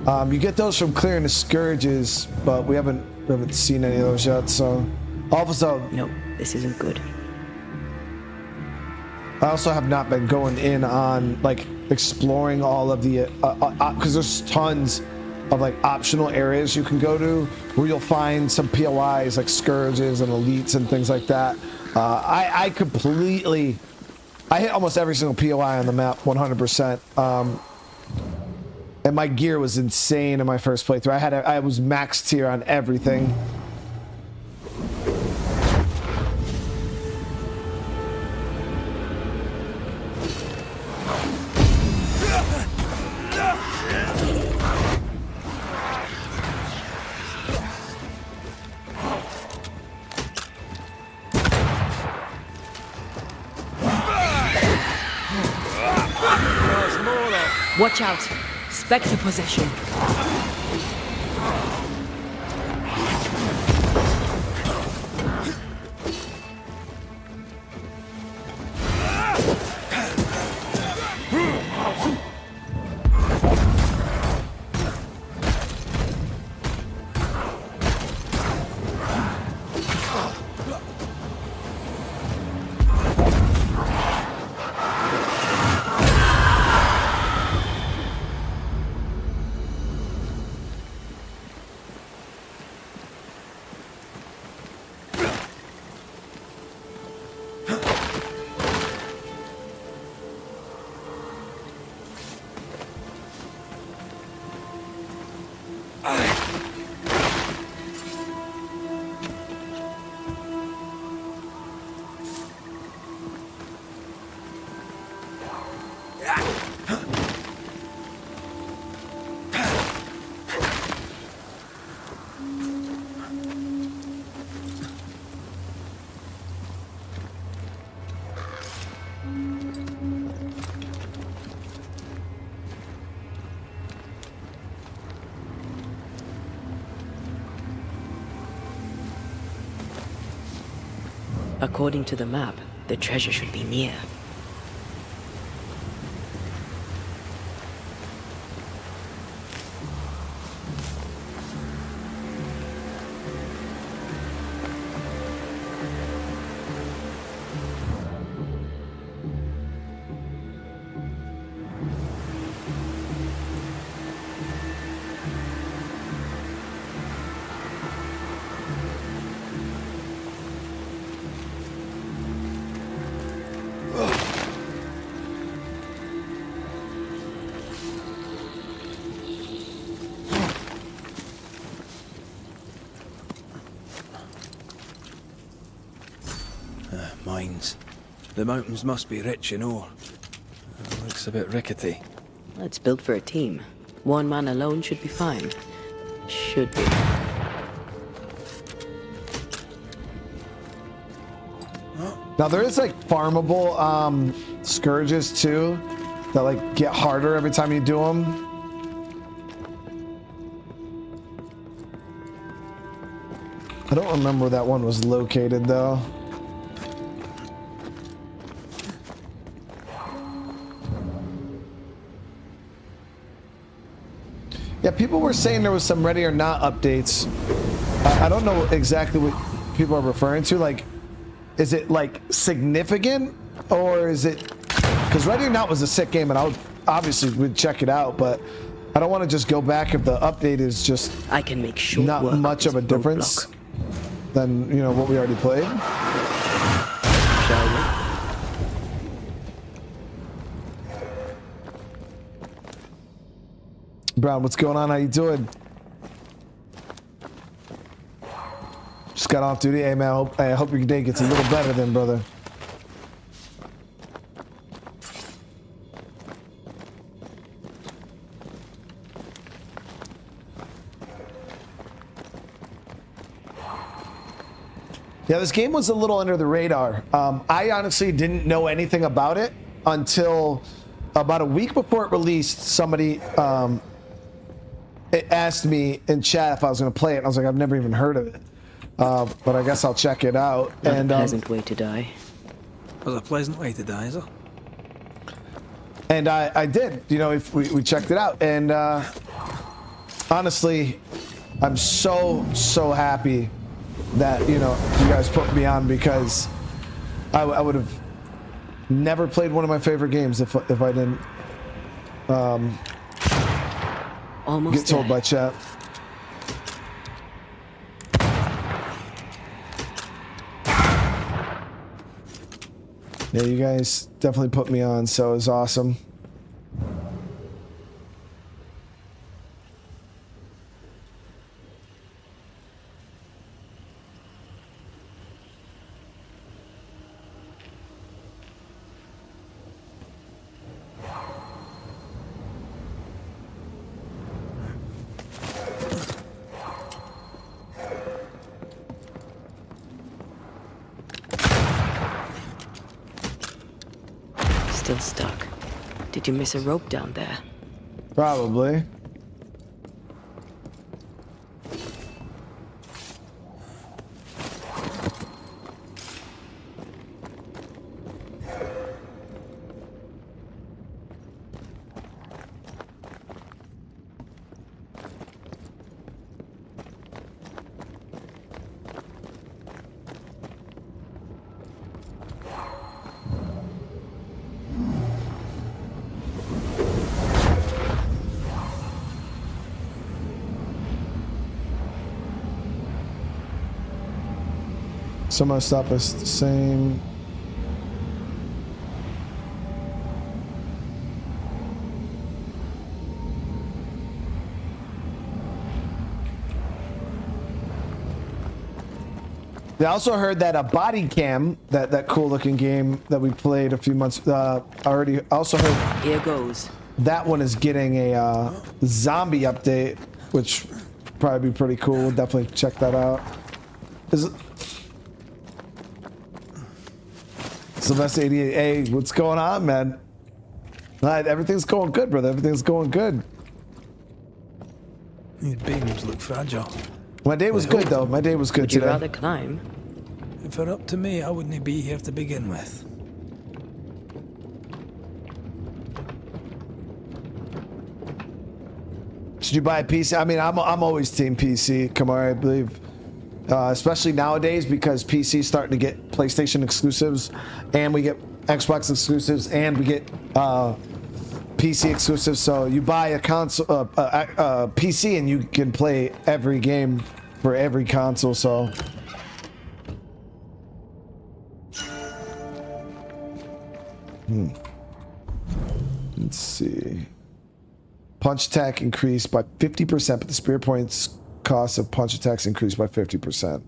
You get those from clearing the scourges, but we haven't seen any of those yet. So, also, No, this isn't good. I also have not been going in on like exploring all of the because there's tons of like optional areas you can go to where you'll find some POIs like scourges and elites and things like that. I hit almost every single POI on the map 100%. And my gear was insane in my first playthrough. I was max tier on everything. Watch out! Spectre possession. According to the map, the treasure should be near. Mines. The mountains must be rich in ore. Looks a bit rickety. It's built for a team. One man alone should be fine. Should be. Now there is like farmable scourges too that like get harder every time you do them. I don't remember where that one was located though. Yeah, people were saying there was some Ready or Not updates. I don't know exactly what people are referring to. Like, is it like significant, or is it? Because Ready or Not was a sick game, and I would obviously would check it out, but I don't want to just go back if the update is just I can make short not work much of a difference than what we already played. Shall we? Brown, what's going on? How you doing? Just got off duty. Hey man, I hope your day gets a little better then, brother. Yeah, this game was a little under the radar. I honestly didn't know anything about it until about a week before it released. Somebody it asked me in chat if I was going to play it, and I was like, I've never even heard of it. But I guess I'll check it out. Not and a pleasant way to die. Was a pleasant way to die, is it? And I did, if we checked it out. And honestly, I'm so happy that, you guys put me on, because I would have never played one of my favorite games if I didn't Almost get told there. by chat. Yeah, you guys definitely put me on, so it was awesome. Still stuck. Did you miss a rope down there? Probably. Some of the stuff is the same. I also heard that a body cam, that cool looking game that we played a few months already. I also heard Here goes. that one is getting a zombie update, which probably be pretty cool. We'll definitely check that out. Is it? Sylvester 88, hey, what's going on, man? Everything's going good, brother. Everything's going good. These beams look fragile. My day was good, though. My day was good Would you today. rather climb? If it were up to me, I wouldn't be here to begin with. Should you buy a PC? I mean, I'm always team PC, Kamari, I believe. Especially nowadays, because PC's starting to get PlayStation exclusives, and we get Xbox exclusives, and we get PC exclusives. So you buy a console, PC, and you can play every game for every console. So let's see. Punch attack increased by 50%, but the spirit points cost of punch attacks increased by 50%.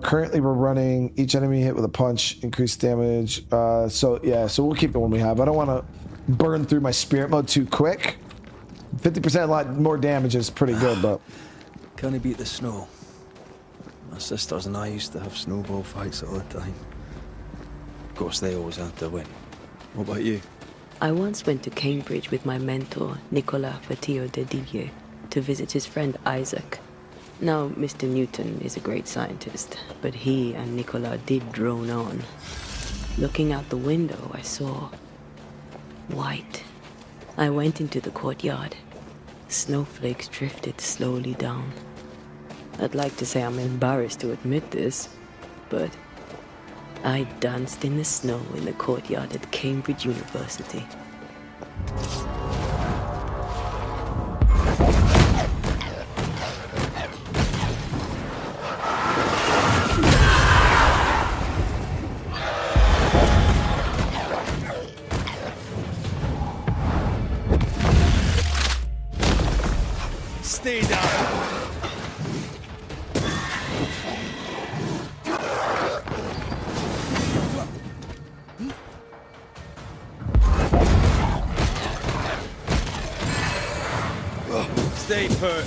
Currently we're running each enemy hit with a punch, increased damage. So we'll keep it when we have. I don't want to burn through my spirit mode too quick. 50% a lot more damage is pretty good, but Can't beat the snow. My sisters and I used to have snowball fights all the time. Of course, they always had to win. What about you? I once went to Cambridge with my mentor, Nicolas Fatio de Didier, to visit his friend Isaac. Now, Mr. Newton is a great scientist, but he and Nicolas did drone on. Looking out the window, I saw white. I went into the courtyard. Snowflakes drifted slowly down. I'd like to say I'm embarrassed to admit this, but I danced in the snow in the courtyard at Cambridge University. Stay down! Stay put.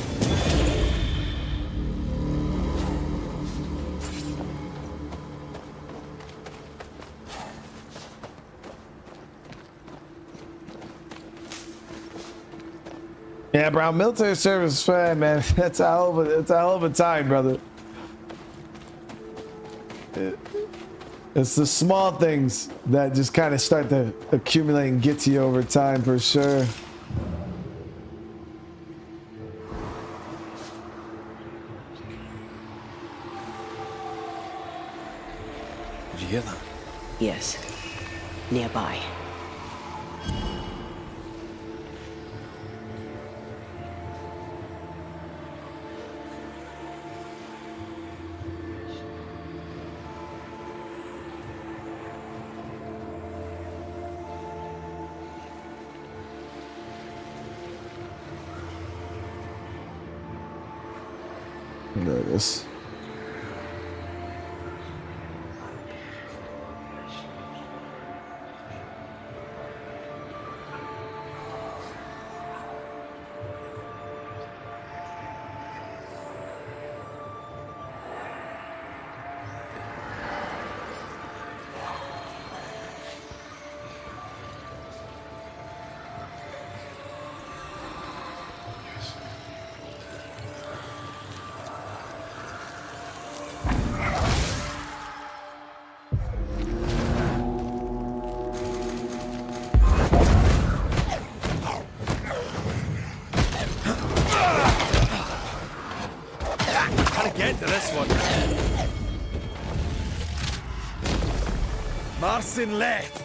yeah, bro, military service, man, that's a hell of a time, brother. It's the small things that just kind of start to accumulate and get to you over time, for sure. Did you hear that? Yes, nearby. There it is. Get to this one. Marcin left.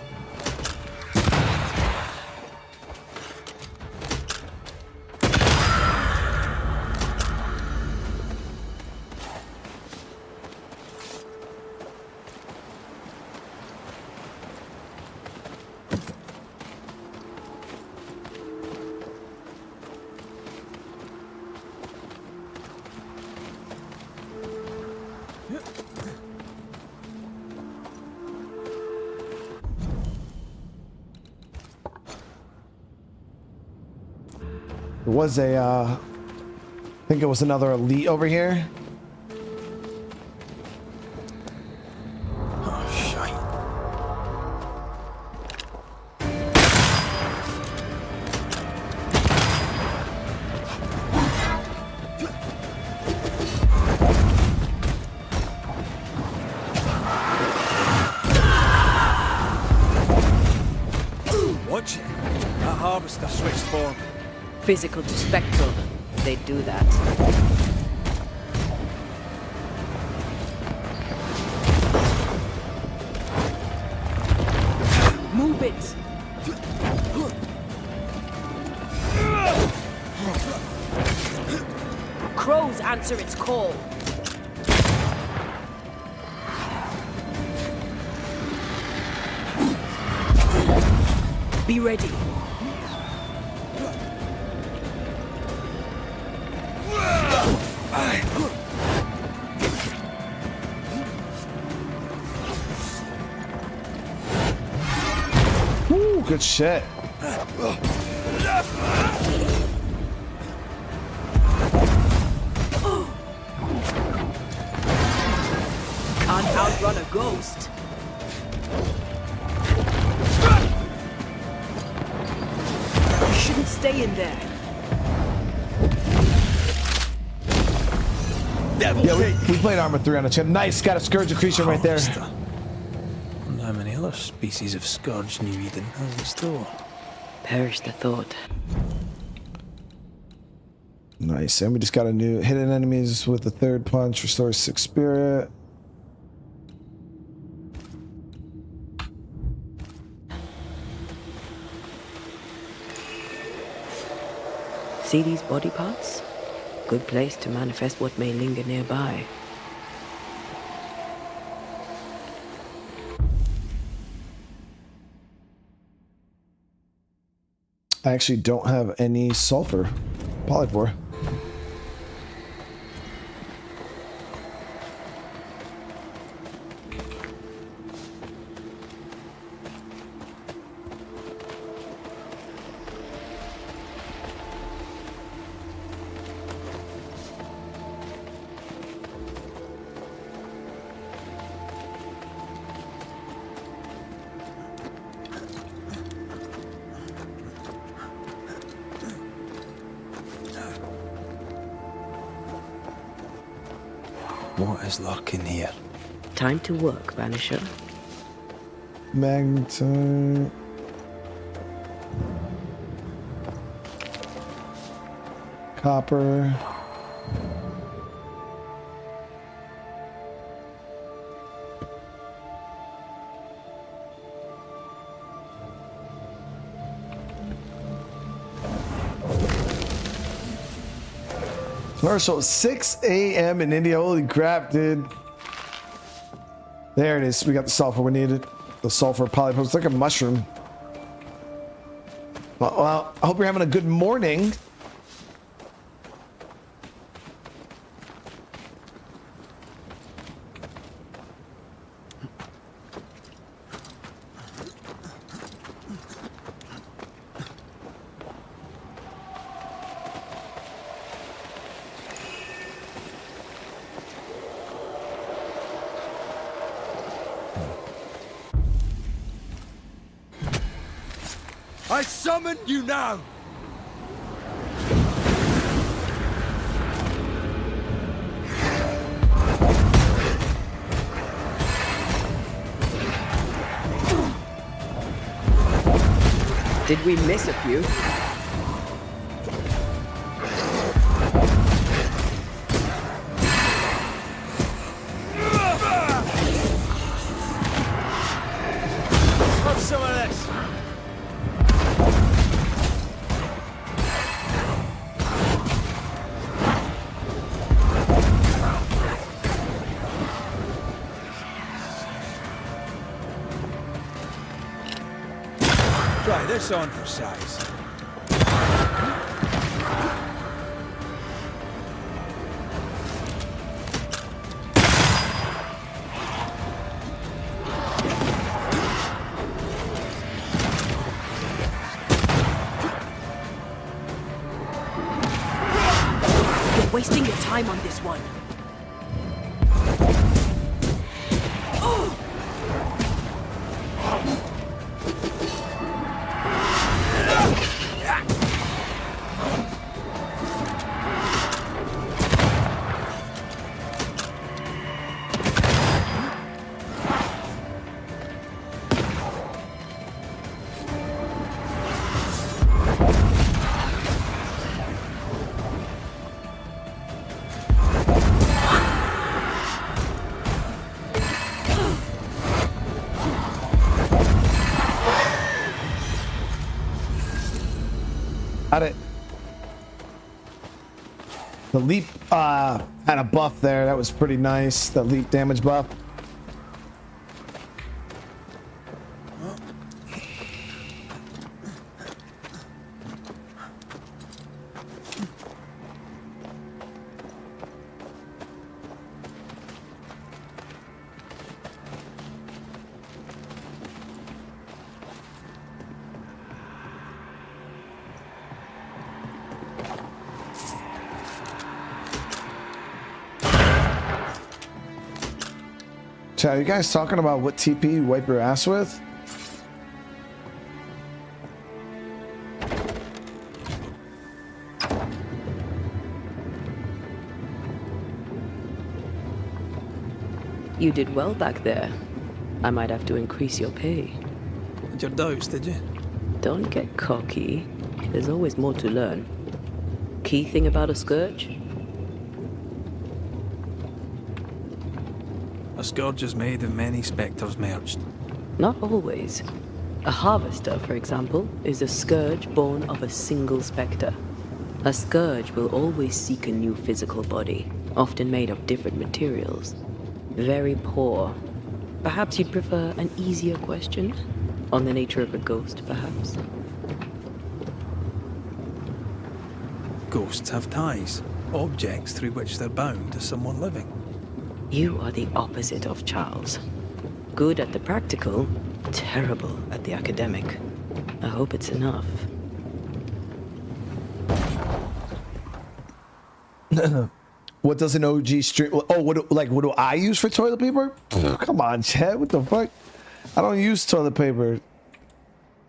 There was a, I think it was another elite over here. Oh, shite. Watch it. That harvester switched form. Physical to spectral. They do that. Move it! Crows answer its call. Be ready. Ooh, good shit. ghost. You shouldn't stay in there. Yeah, we played Arma 3 on the channel. Nice, got a Scourge accretion right there. Wonder how many other species of Scourge New Eden has in store. Perish the thought. Nice, and we just got a new hidden enemies with the third punch, restores 6 spirit. See these body parts? Good place to manifest what may linger nearby. I actually don't have any sulfur polypore. What is lurking here? Time to work, Banisher. Magnetite. Copper. Commercial 6 a.m. in India. Holy crap, dude. There it is. We got the sulfur we needed. The sulfur polypore. It's like a mushroom. Well, I hope you're having a good morning. I summon you now! Did we miss a few? Have some of this! Try this on for size. You're wasting your time on this one. Got it. The leap had a buff there. That was pretty nice. The leap damage buff. Chat, are you guys talking about what TP you wipe your ass with? You did well back there. I might have to increase your pay. Had your doubts, did you? Don't get cocky. There's always more to learn. Key thing about a scourge? A scourge is made of many spectres merged. Not always. A harvester, for example, is a scourge born of a single spectre. A scourge will always seek a new physical body, often made of different materials. Very poor. Perhaps you'd prefer an easier question? On the nature of a ghost, perhaps? Ghosts have ties, objects through which they're bound to someone living. You are the opposite of Charles. Good at the practical, terrible at the academic. I hope it's enough. What does an OG stream? Oh, what do I use for toilet paper? Come on, Chad. What the fuck? I don't use toilet paper.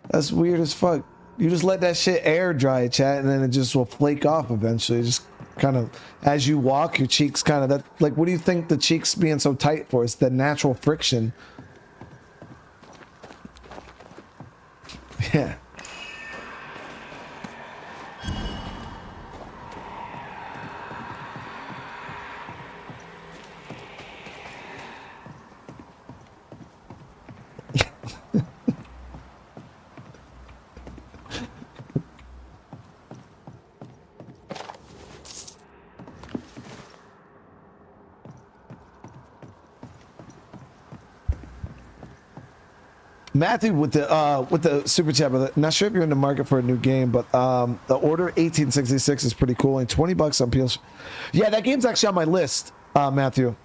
That's weird as fuck. You just let that shit air dry, Chad, and then it just will flake off eventually. Just kind of as you walk, your cheeks kind of that. Like, what do you think the cheeks being so tight for? It's the natural friction. Yeah. Matthew with the super chat, brother. Not sure if you're in the market for a new game, but the Order 1866 is pretty cool. And $20 on PS. Yeah, that game's actually on my list, Matthew.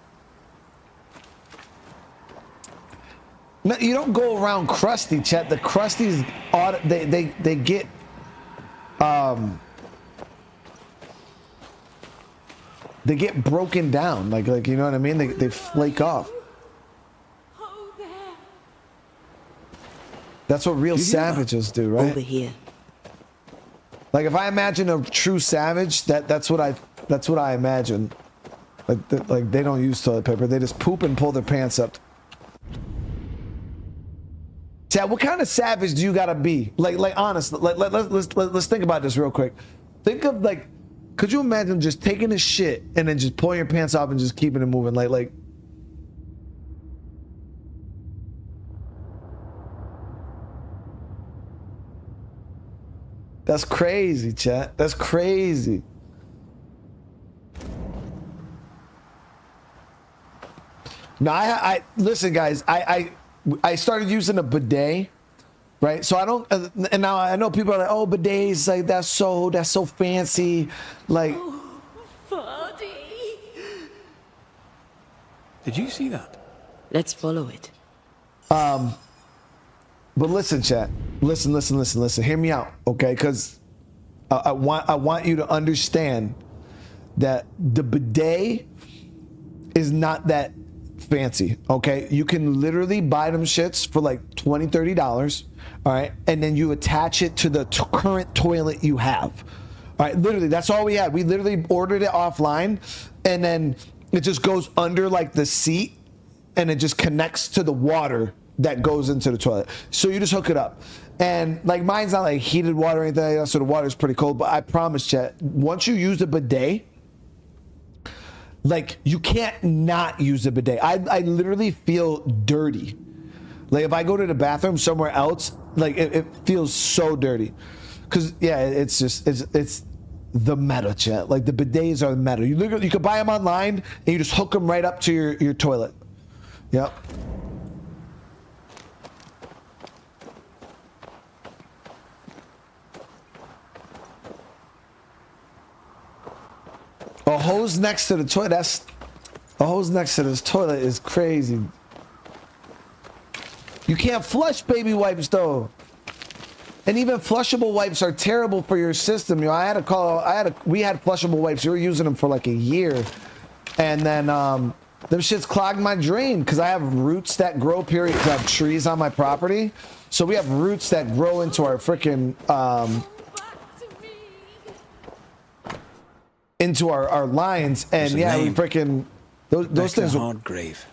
No, you don't go around crusty, chat. The crusties, they get they get broken down, like you know what I mean? They flake off. That's what real savages do, right? Over here. Like if I imagine a true savage, that's what I imagine. Like they don't use toilet paper. They just poop and pull their pants up. Chad, what kind of savage do you gotta be? Like honest. Let's think about this real quick. Think of like, could you imagine just taking a shit and then just pulling your pants off and just keeping it moving? Like. That's crazy, chat. That's crazy. Now, I listen, guys. I started using a bidet, right? So I don't, and now I know people are like, oh, bidets, like that's so fancy, like. Buddy. Did you see that? Let's follow it. But listen, chat. Listen. Hear me out, okay? Because I want you to understand that the bidet is not that fancy, okay? You can literally buy them shits for like $20, $30, all right? And then you attach it to the current toilet you have, all right? Literally, that's all we had. We literally ordered it offline, and then it just goes under like the seat, and it just connects to the water that goes into the toilet. So you just hook it up. And like mine's not like heated water or anything like that, so the water's pretty cold, but I promise, chat, once you use the bidet, like you can't not use the bidet. I literally feel dirty. Like if I go to the bathroom somewhere else, like it feels so dirty. Cause yeah, it's the meta, chat. Like the bidets are the meta. You could buy them online and you just hook them right up to your toilet. Yep. A hose next to the toilet. A hose next to this toilet is crazy. You can't flush baby wipes though, and even flushable wipes are terrible for your system. You know, we had flushable wipes. We were using them for like a year, and then them shits clogged my drain because I have roots that grow, period. 'Cause I have trees on my property. So we have roots that grow into our freaking, into our lines. And yeah, we freaking, those things will, hard grave.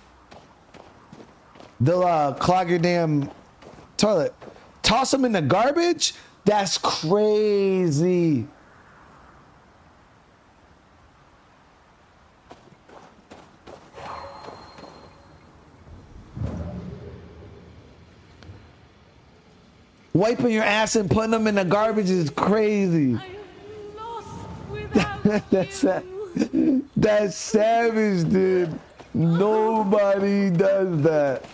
they'll clog your damn toilet. Toss them in the garbage? That's crazy. Wiping your ass and putting them in the garbage is crazy. That's savage, dude. Nobody does that.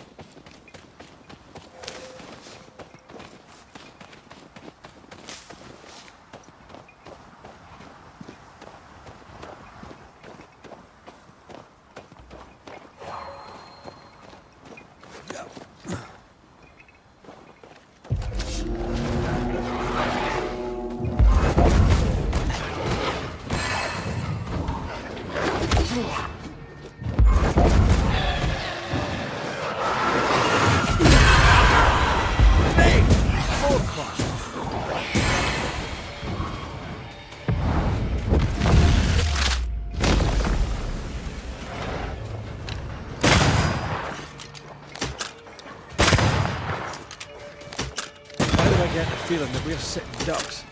Feeling that we're sitting ducks.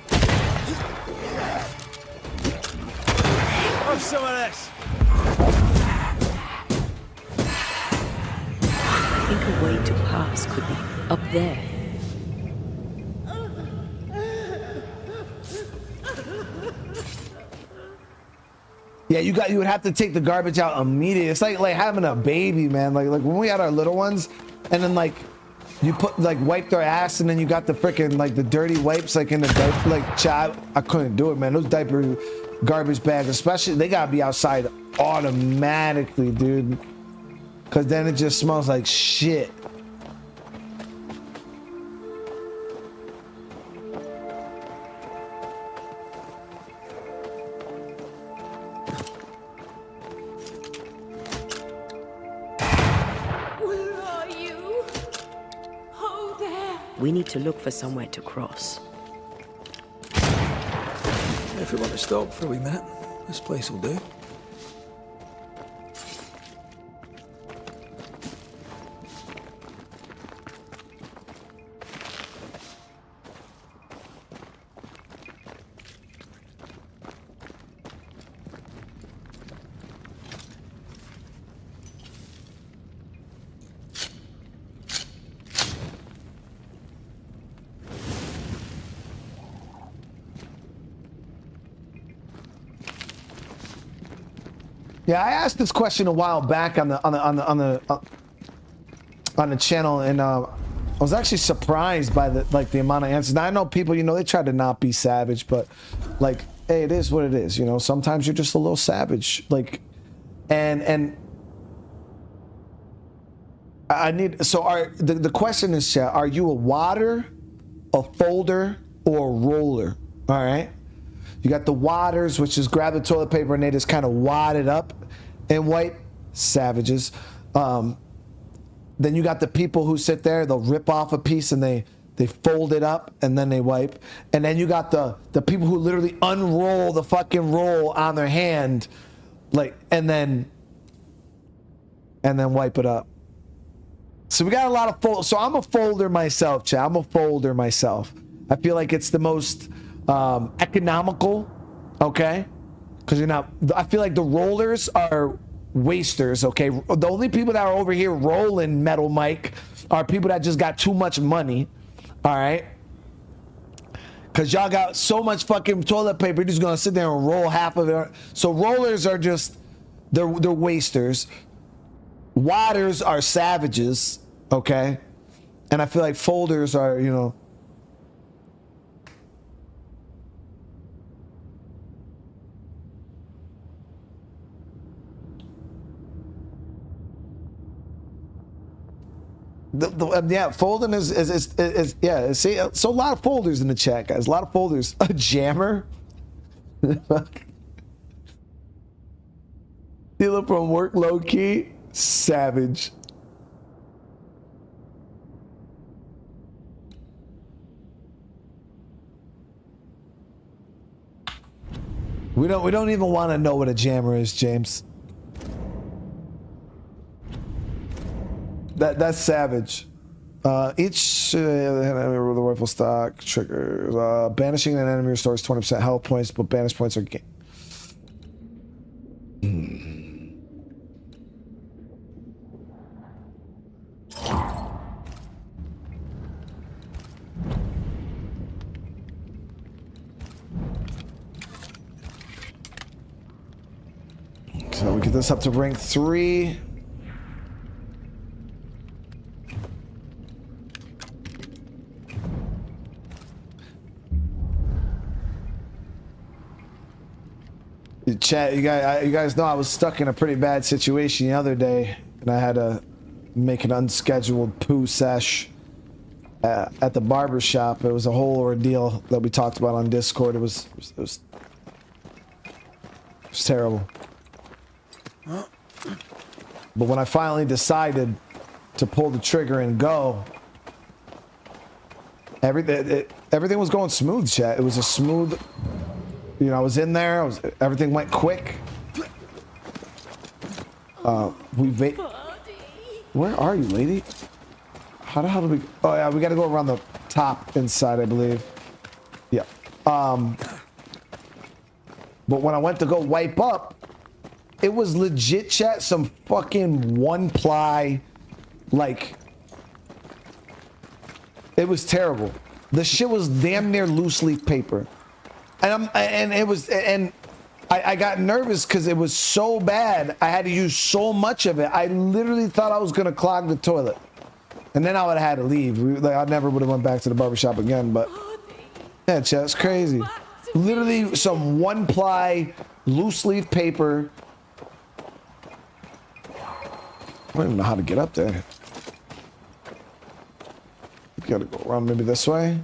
Have some of this. I think a way to pass could be up there. Yeah, you would have to take the garbage out immediately. It's like having a baby, man. Like when we had our little ones, and then like you put wipe their ass, and then you got the freaking the dirty wipes in the diaper. Like, child, I couldn't do it, man. Those diaper garbage bags, especially, they gotta be outside automatically, dude. Cause then it just smells like shit. We need to look for somewhere to cross. If we want to stop for a wee minute, this place will do. Yeah, I asked this question a while back on the channel, and I was actually surprised by the amount of answers. Now I know people, they try to not be savage, but hey, it is what it is. Sometimes you're just a little savage. And I need. So the question is, chat, are you a wader, a folder, or a roller? All right. You got the waders, which is grab the toilet paper and they just kind of wad it up and wipe. Savages. Then you got the people who sit there, they'll rip off a piece and they fold it up and then they wipe. And then you got the people who literally unroll the fucking roll on their hand, and then wipe it up. So we got a lot of fold. So I'm a folder myself, chat. I'm a folder myself. I feel like it's the most economical, okay? Because I feel like the rollers are wasters, okay? The only people that are over here rolling Metal Mike are people that just got too much money, all right? Because y'all got so much fucking toilet paper, you're just gonna sit there and roll half of it. So rollers are just, they're wasters. Waders are savages, okay? And I feel like folders are, yeah, folding is yeah. See, so a lot of folders in the chat, guys. A lot of folders. A jammer. Stealing from work, low key, savage. We don't even want to know what a jammer is, James. That's savage. Each enemy with a rifle stock triggers. Banishing an enemy restores 20% health points, but banish points are gained. So we get this up to rank 3. Chat, you guys know I was stuck in a pretty bad situation the other day, and I had to make an unscheduled poo sesh at the barber shop. It was a whole ordeal that we talked about on Discord. It was terrible. But when I finally decided to pull the trigger and go, everything was going smooth, chat. It was a smooth. You know, I was in there. Everything went quick. Where are you, lady? How the hell do we? Oh yeah, we got to go around the top inside, I believe. Yeah. But when I went to go wipe up, it was legit, chat. Some fucking 1-ply, like. It was terrible. The shit was damn near loose leaf paper. And I got nervous because it was so bad. I had to use so much of it. I literally thought I was gonna clog the toilet, and then I would have had to leave. I never would have went back to the barbershop again. But yeah, chat, it's crazy. Literally some 1-ply loose leaf paper. I don't even know how to get up there. We gotta go around maybe this way.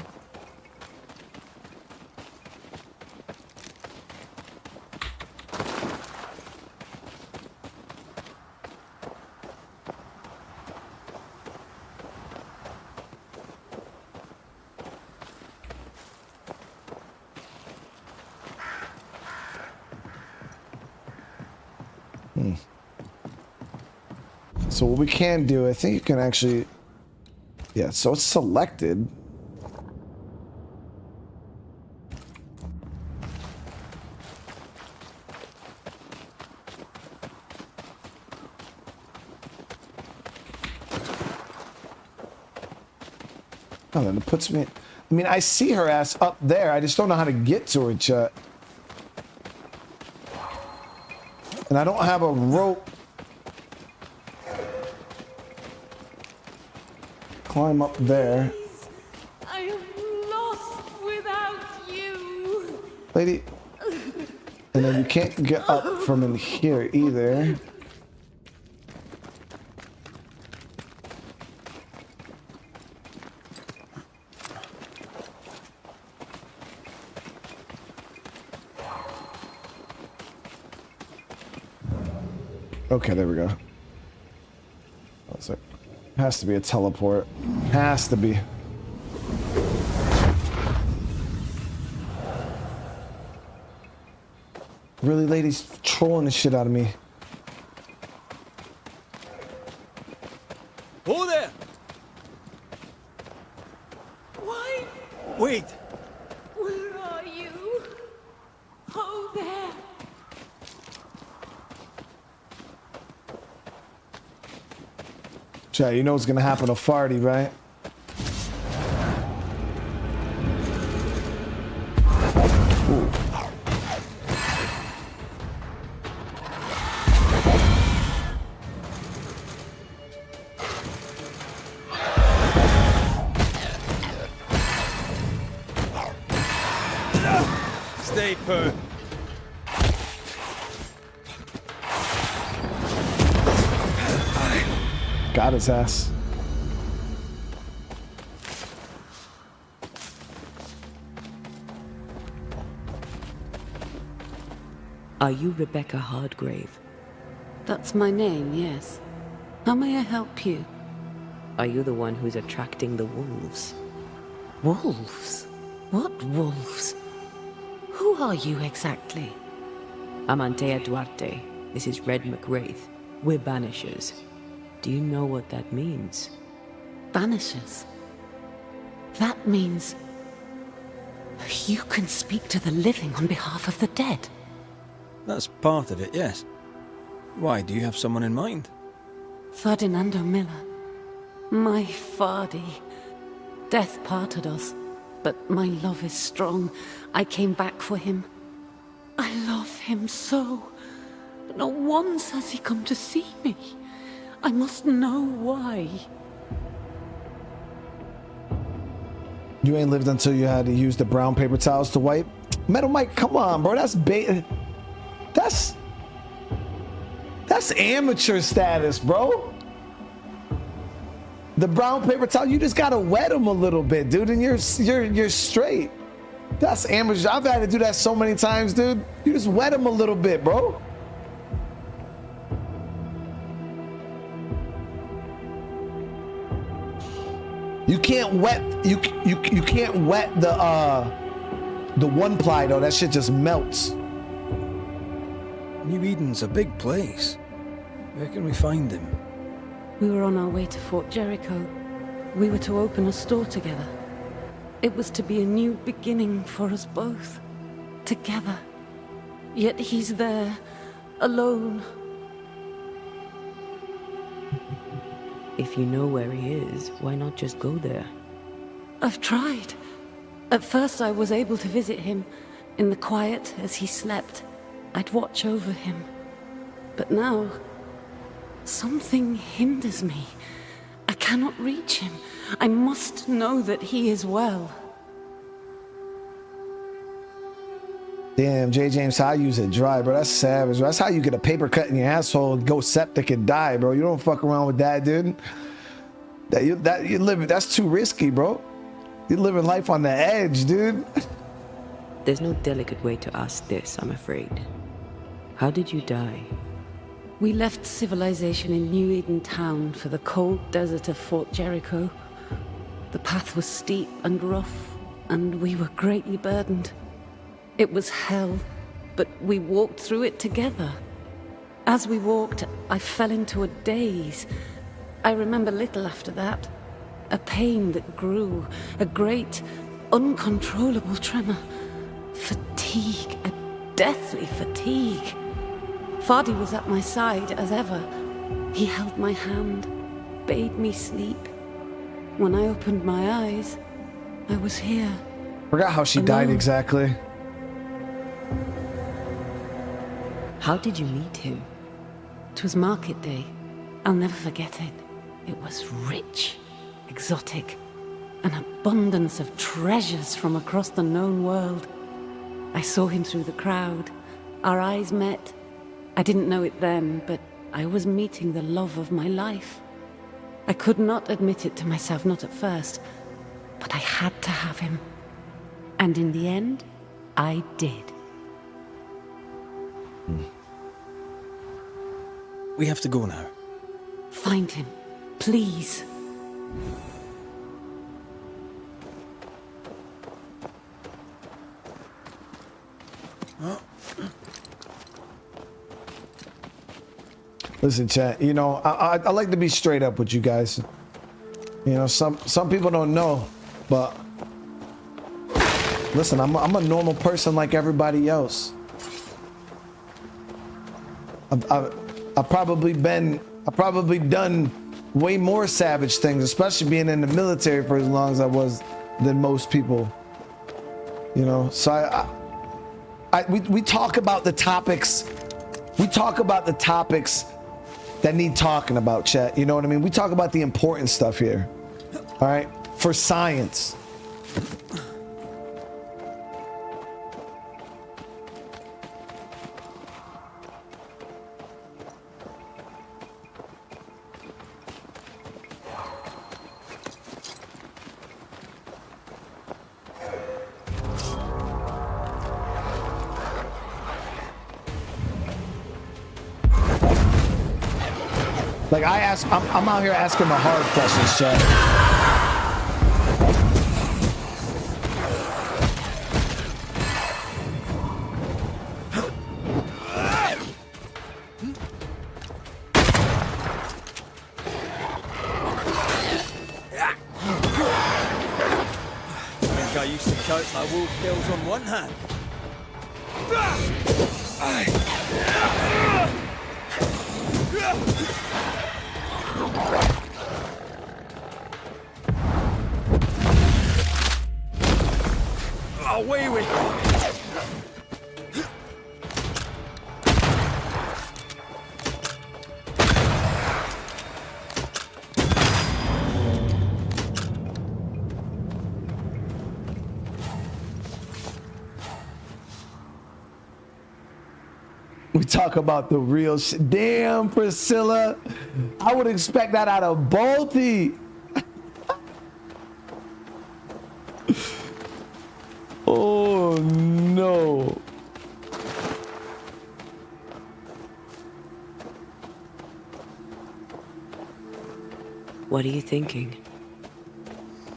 So what we can do, I think you can actually, yeah, so it's selected. Oh, then it puts me, I mean, I see her ass up there. I just don't know how to get to her, chat. And I don't have a rope. Climb up there. I am lost without you. Lady. And then you can't get up from in here either. Okay, there we go. That's it. Has to be a teleport. Has to be. Really, ladies, trolling the shit out of me. Oh there! Why? Wait! Where are you? Oh, there. Chat, you know what's gonna happen to Farty, right? Ooh. Stay put. Got his ass. Are you Rebecca Hardgrave? That's my name, yes. How may I help you? Are you the one who's attracting the wolves? Wolves? What wolves? Who are you exactly? I'm Antea Duarte. This is Red McWraith. We're Banishers. Do you know what that means? Banishers? That means... you can speak to the living on behalf of the dead. That's part of it, yes. Why, do you have someone in mind? Ferdinando Miller. My Fardy. Death parted us, but my love is strong. I came back for him. I love him so. But not once has he come to see me. I must know why. You ain't lived until you had to use the brown paper towels to wipe. Metal Mike, come on, bro. That's amateur status, bro. The brown paper towel, you just gotta wet them a little bit, dude, and you're straight. That's amateur. I've had to do that so many times, dude. You just wet them a little bit, bro. You can't wet you can't wet the one ply though. That shit just melts. New Eden's a big place. Where can we find him? We were on our way to Fort Jericho. We were to open a store together. It was to be a new beginning for us both. Together. Yet he's there, alone. If you know where he is, why not just go there? I've tried. At first I was able to visit him in the quiet as he slept. I'd watch over him. But now, something hinders me. I cannot reach him. I must know that he is well. Damn, J. James, how I use it dry, bro. That's savage. That's how you get a paper cut in your asshole and go septic and die, bro. You don't fuck around with that, dude. That's too risky, bro. You're living life on the edge, dude. There's no delicate way to ask this, I'm afraid. How did you die? We left civilization in New Eden town for the cold desert of Fort Jericho. The path was steep and rough, and we were greatly burdened. It was hell, but we walked through it together. As we walked, I fell into a daze. I remember little after that. A pain that grew, a great, uncontrollable tremor. Fatigue, a deathly fatigue. Fardy was at my side as ever. He held my hand, bade me sleep. When I opened my eyes, I was here. Forgot how she died exactly. How did you meet him? 'Twas market day. I'll never forget it. It was rich, exotic, an abundance of treasures from across the known world. I saw him through the crowd. Our eyes met. I didn't know it then, but I was meeting the love of my life. I could not admit it to myself, not at first, but I had to have him. And in the end, I did. We have to go now. Find him, please. Listen, chat, you know, I like to be straight up with you guys. You know, some people don't know, but listen, I'm a normal person like everybody else. I've probably done way more savage things, especially being in the military for as long as I was, than most people. You know, so we talk about the topics. We talk about the topics that need talking about, chat. You know what I mean? We talk about the important stuff here. All right, for science. Like I'm out here asking the hard questions, chat. I used to count my wolf kills on one hand. Away we go. We talk about the real shit. Damn, Priscilla. I would expect that out of Bolty. Oh, no. What are you thinking?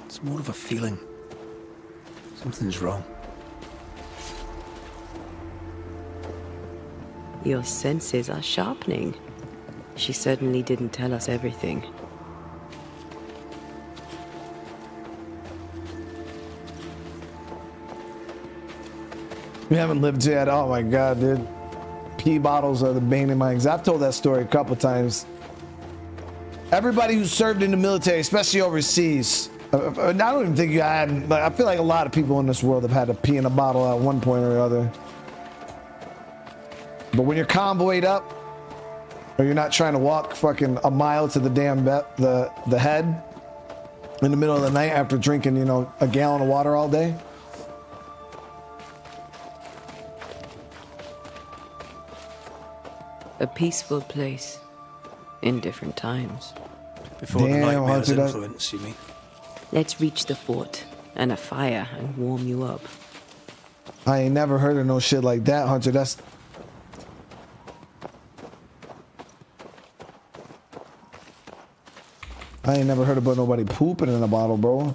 It's more of a feeling. Something's wrong. Your senses are sharpening. She certainly didn't tell us everything. We haven't lived yet. Oh my god, dude. Pee bottles are the bane of my existence. I've told that story a couple times. Everybody who served in the military, especially overseas, I don't even think you had, but I feel like a lot of people in this world have had to pee in a bottle at one point or other. But when you're convoyed up, or you're not trying to walk fucking a mile to the damn the head in the middle of the night after drinking, you know, a gallon of water all day. A peaceful place in different times. Before the Damn, nightmare's Hunter, that- influence, you mean? Let's reach the fort and a fire and warm you up. I ain't never heard of no shit like that, Hunter. That's... I ain't never heard about nobody pooping in a bottle, bro.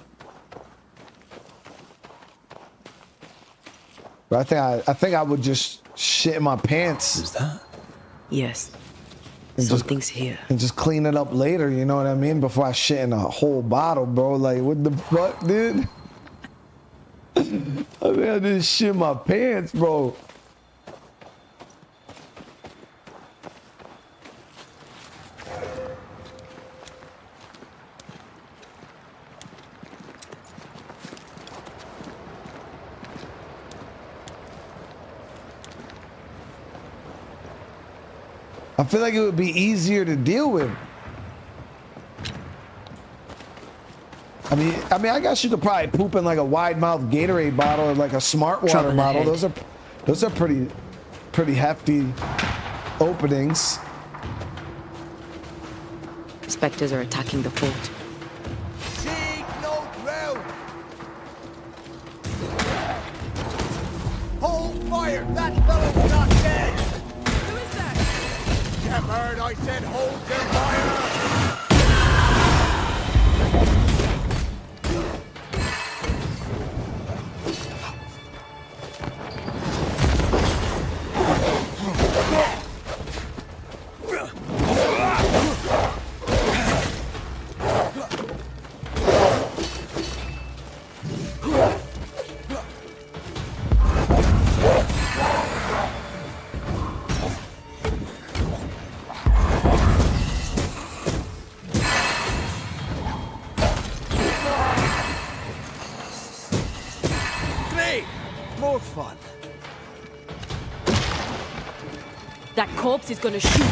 But I think I would just shit in my pants Who's that? Yes, And just- something's here. and just clean it up later, you know what I mean? Before I shit in a whole bottle, bro. Like, what the fuck, dude? I mean, I just shit in my pants, bro. I feel like it would be easier to deal with. I mean, I guess you could probably poop in like a wide mouth Gatorade bottle or like a smart water Trouble bottle. ahead. Those are pretty hefty openings. Spectres are attacking the fort. Seek no ground. Hold fire. That fellow's not dead. Who is that? Shepherd, I said hold your fire. Great. More fun. That corpse is gonna shoot.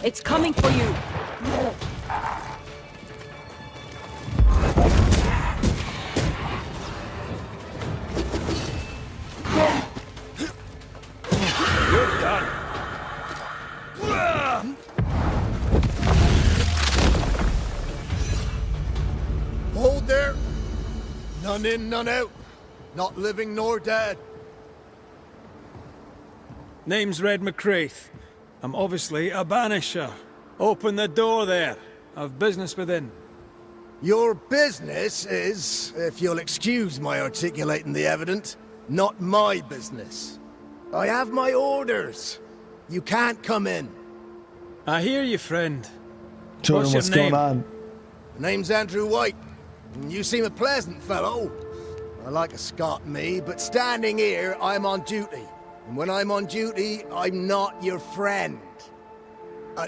It's coming for you. You're done. Hold None in, none out. Not living nor dead. Name's Red McCraith. I'm obviously a banisher. Open the door there. I've business within. Your business is, if you'll excuse my articulating the evident, not my business. I have my orders. You can't come in. I hear you, friend. Tell him What's what's your name? going on. My name's Andrew White. And you seem a pleasant fellow. I like a Scot, me, but standing here, I'm on duty. And when I'm on duty, I'm not your friend.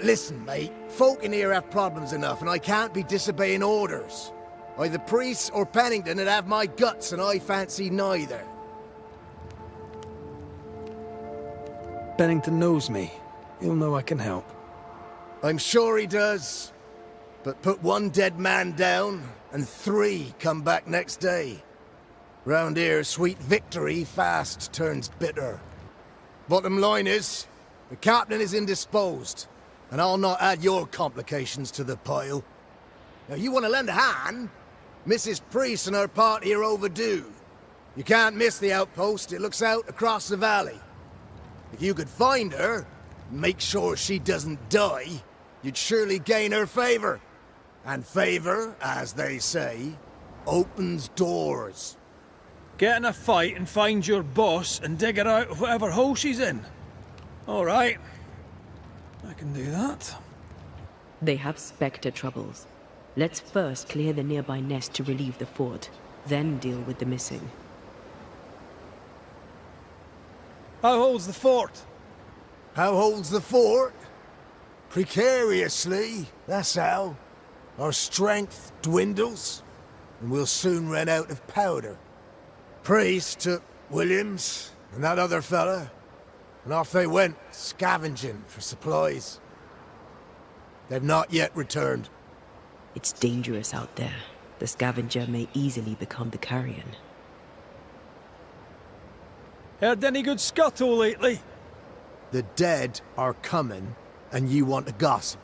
Listen, mate, folk in here have problems enough, and I can't be disobeying orders. Either priests or Pennington would have my guts, and I fancy neither. Bennington knows me. He'll know I can help. I'm sure he does. But put one dead man down, and 3 come back next day. Round here, sweet victory fast turns bitter. Bottom line is, the captain is indisposed, and I'll not add your complications to the pile. Now, you want to lend a hand? Mrs. Priest and her party are overdue. You can't miss the outpost, it looks out across the valley. If you could find her, make sure she doesn't die, you'd surely gain her favor. And favor, as they say, opens doors. Get in a fight and find your boss and dig her out of whatever hole she's in. All right. I can do that. They have Spectre troubles. Let's first clear the nearby nest to relieve the fort, then deal with the missing. How holds the fort? How holds the fort? Precariously, that's how. Our strength dwindles, and we'll soon run out of powder. Priest took Williams and that other fella, and off they went, scavenging for supplies. They've not yet returned. It's dangerous out there. The scavenger may easily become the carrion. Heard any good scuttle lately? The dead are coming, and you want to gossip.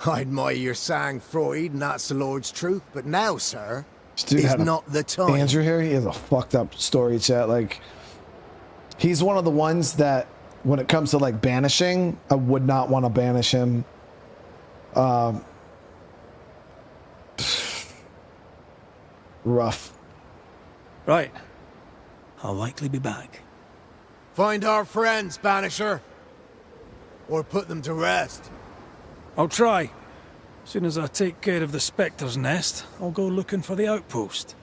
I admire your sang-froid, and that's the Lord's truth, but now, sir, This dude is had a- not the time. Andrew here, he has a fucked up story, chat. Like, he's one of the ones that, when it comes to like banishing, I would not want to banish him. Rough. Right. I'll likely be back. Find our friends, Banisher. Or put them to rest. I'll try. As soon as I take care of the Spectre's nest, I'll go looking for the outpost.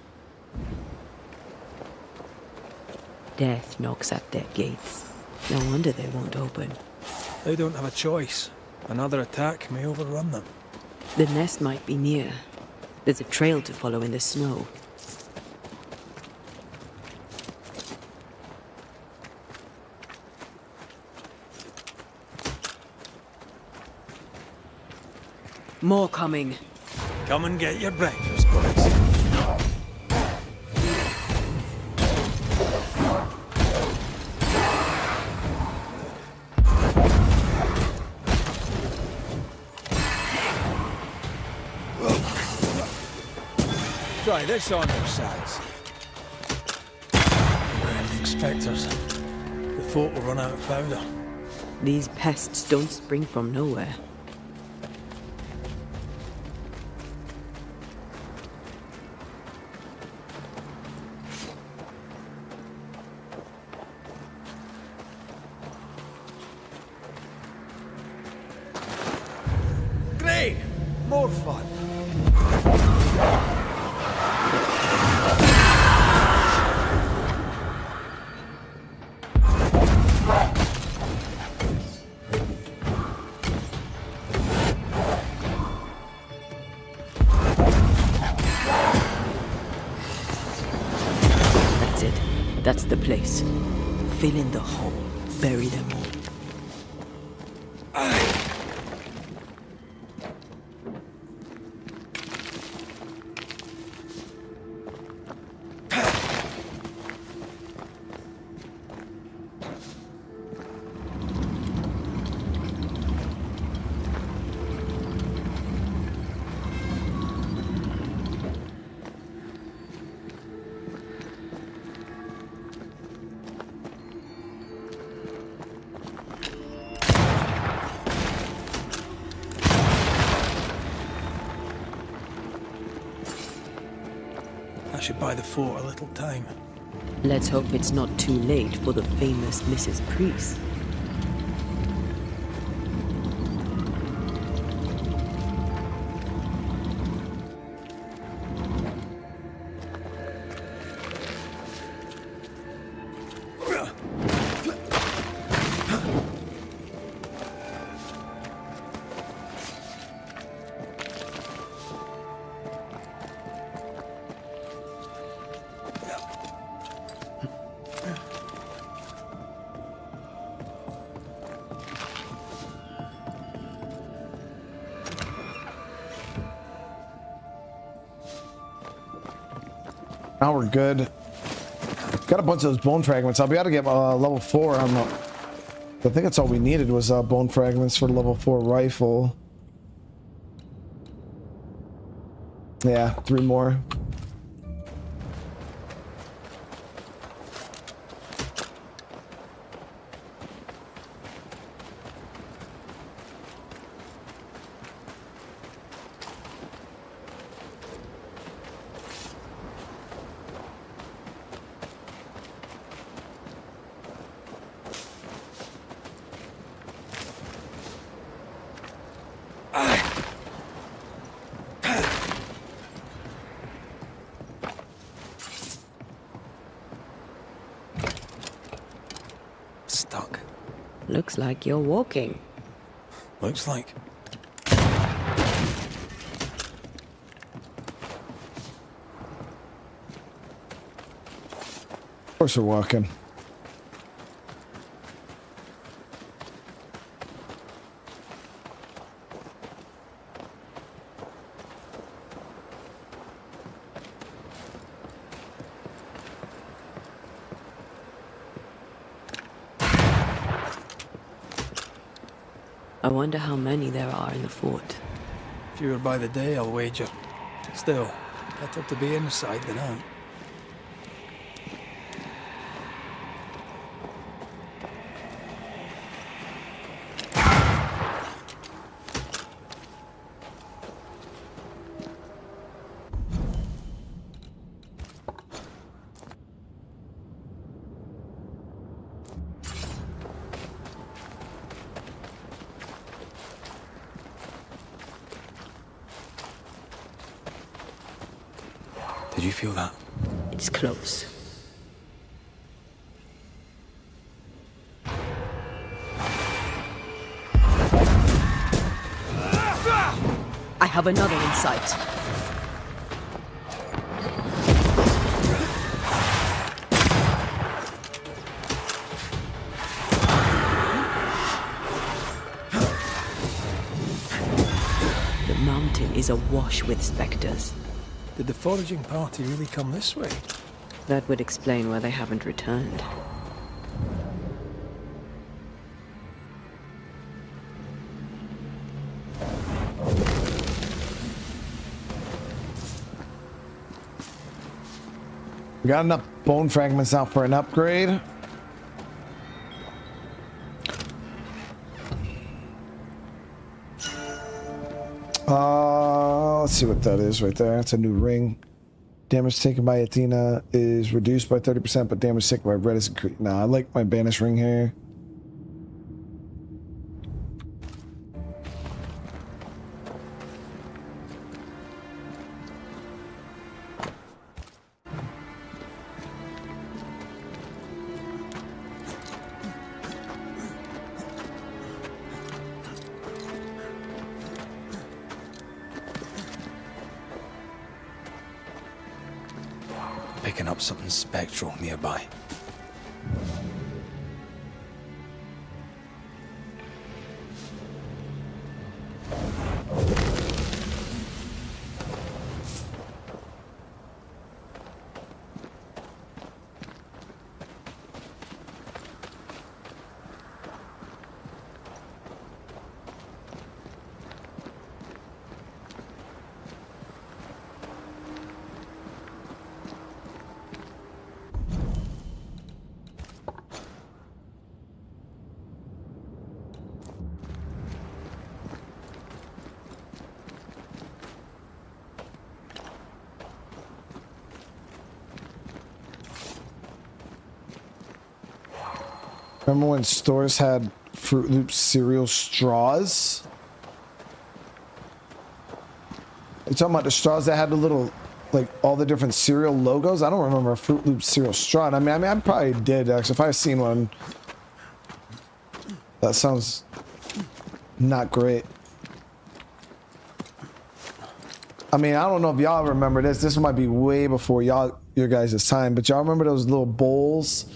Death knocks at their gates. No wonder they won't open. They don't have a choice. Another attack may overrun them. The nest might be near. There's a trail to follow in the snow. More coming. Come and get your breakfast, boys. Try this on your size. Branding spectres. The fort will run out of powder. These pests don't spring from nowhere. Great! More fun. That's it. That's the place. Fill in the hole. Bury them all. I should buy the fort a little time. Let's hope it's not too late for the famous Mrs. Priest. Now we're good. Got a bunch of those bone fragments. I'll be able to get level 4 on the... I think that's all we needed was bone fragments for the level 4 rifle. Yeah, 3 more. Stuck. Looks like you're walking. Looks like. Of course we're walking. I wonder how many there are in the fort. Fewer by the day, I'll wager. Still, better to be inside than out. Did you feel that? It's close. I have another in sight. The mountain is awash with specters. Did the foraging party really come this way? That would explain why they haven't returned. We got enough bone fragments out for an upgrade. Let's see what that is right there. That's a new ring. Damage taken by Athena is reduced by 30%, but damage taken by Red is increased. Nah, I like my banish ring here. Picking up something spectral nearby. Remember when stores had Fruit Loop cereal straws? You talking about the straws that had the little, like, all the different cereal logos? I don't remember a Fruit Loop cereal straw. I mean, I probably did, actually. If I've seen one, that sounds not great. I mean, I don't know if y'all remember this. This might be way before your guys' time, but y'all remember those little bowls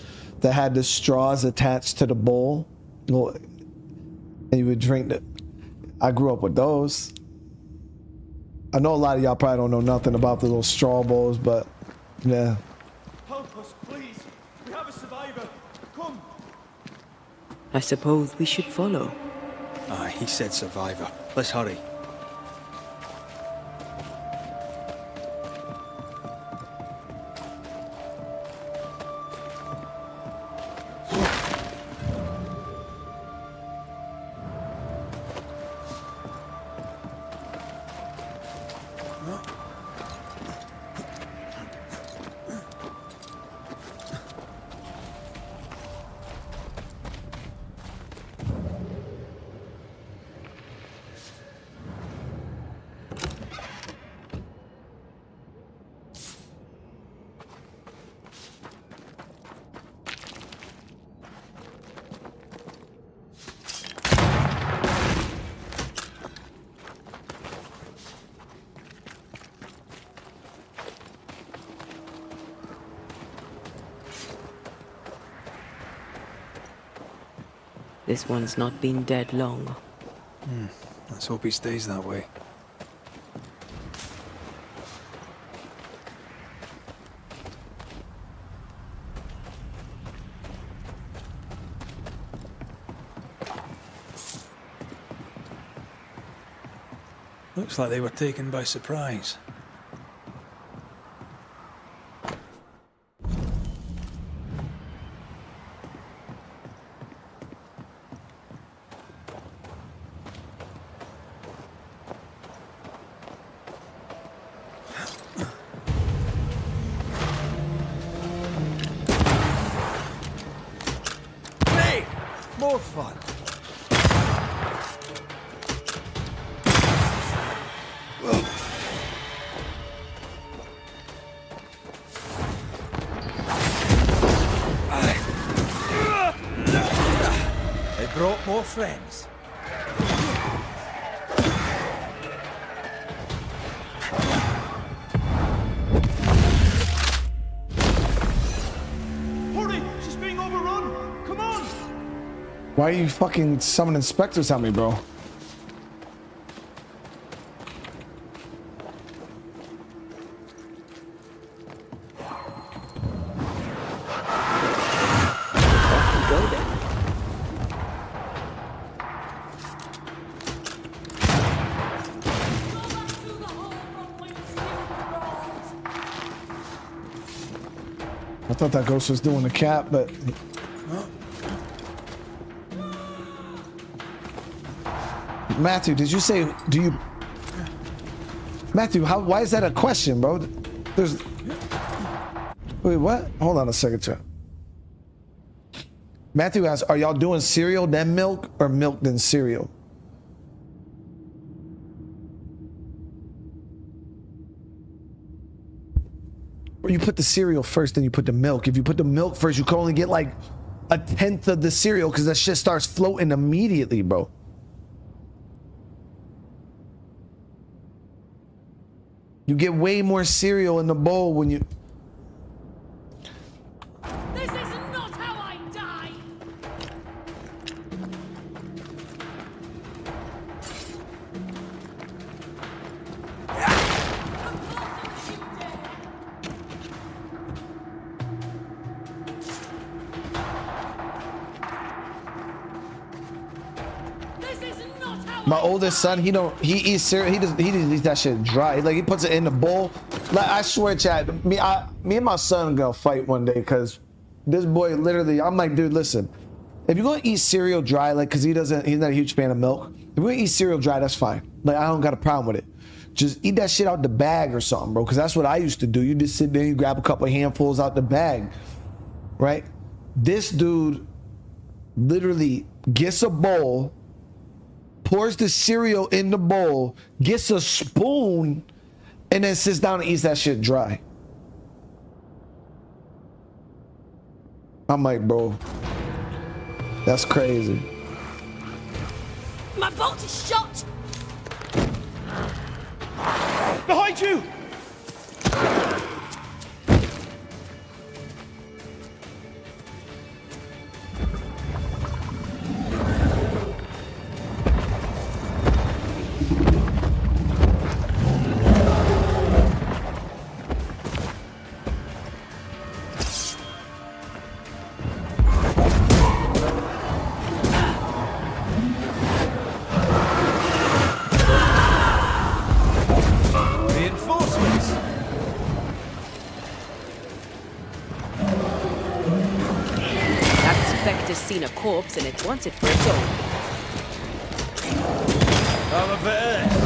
that had the straws attached to the bowl? And you would drink it. I grew up with those. I know a lot of y'all probably don't know nothing about the little straw bowls, but yeah. Help us, please. We have a survivor. Come. I suppose we should follow. Aye, he said survivor. Let's hurry. This one's not been dead long. Let's hope he stays that way. Looks like they were taken by surprise. Hey! More fun. They brought more friends. Hurry! She's being overrun. Come on. Why are you fucking summoning specters at me, bro? Go then. I thought that ghost was doing the cat, but Matthew, did you say, do you... Matthew, why is that a question, bro? There's... Wait, what? Hold on a second, chat. Matthew asks, are y'all doing cereal then milk or milk then cereal? Or you put the cereal first, then you put the milk. If you put the milk first, you can only get like 1/10 of the cereal because that shit starts floating immediately, bro. You get way more cereal in the bowl when you... This is not how I die! This is not how My I oldest son, he eats cereal. He just eats that shit dry. Like he puts it in the bowl. Like I swear, Chad, me and my son are gonna fight one day because this boy literally. I'm like, dude, listen. If you're gonna eat cereal dry, like, cause he's not a huge fan of milk. If we're gonna eat cereal dry, that's fine. Like I don't got a problem with it. Just eat that shit out the bag or something, bro. Cause that's what I used to do. You just sit there, you grab a couple of handfuls out the bag, right? This dude literally gets a bowl, pours the cereal in the bowl, gets a spoon, and then sits down and eats that shit dry. I'm like, bro, that's crazy. My bolt is shot! Behind you! Seen a corpse and it wants it for its own. I'm a bit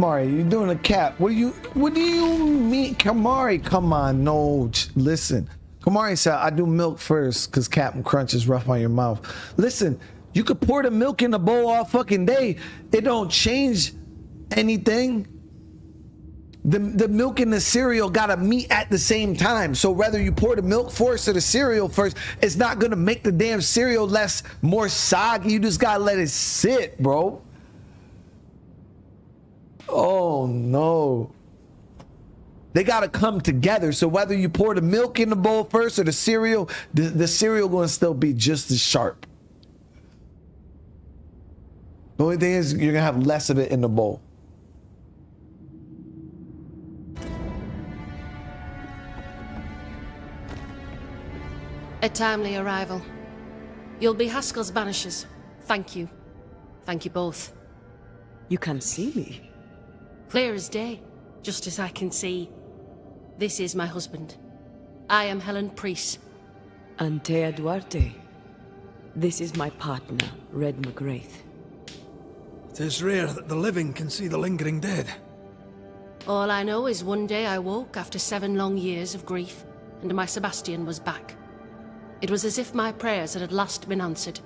Kamari, you doing a cap. What do you mean? Kamari, come on, no, listen. Kamari said, I do milk first because Captain Crunch is rough on your mouth. Listen, you could pour the milk in the bowl all fucking day. It don't change anything. The milk and the cereal gotta meet at the same time. So whether you pour the milk first or the cereal first, it's not gonna make the damn cereal more soggy. You just gotta let it sit, bro. Oh no. They gotta come together. So whether you pour the milk in the bowl first or the cereal gonna still be just as sharp. The only thing is you're gonna have less of it in the bowl. A timely arrival. You'll be Haskell's Banishers. Thank you. Thank you both. You can see me. Clear as day, just as I can see. This is my husband. I am Helen Priest. Antea Duarte. This is my partner, Red McGrath. It is rare that the living can see the lingering dead. All I know is one day I woke after 7 long years of grief, and my Sebastian was back. It was as if my prayers had at last been answered.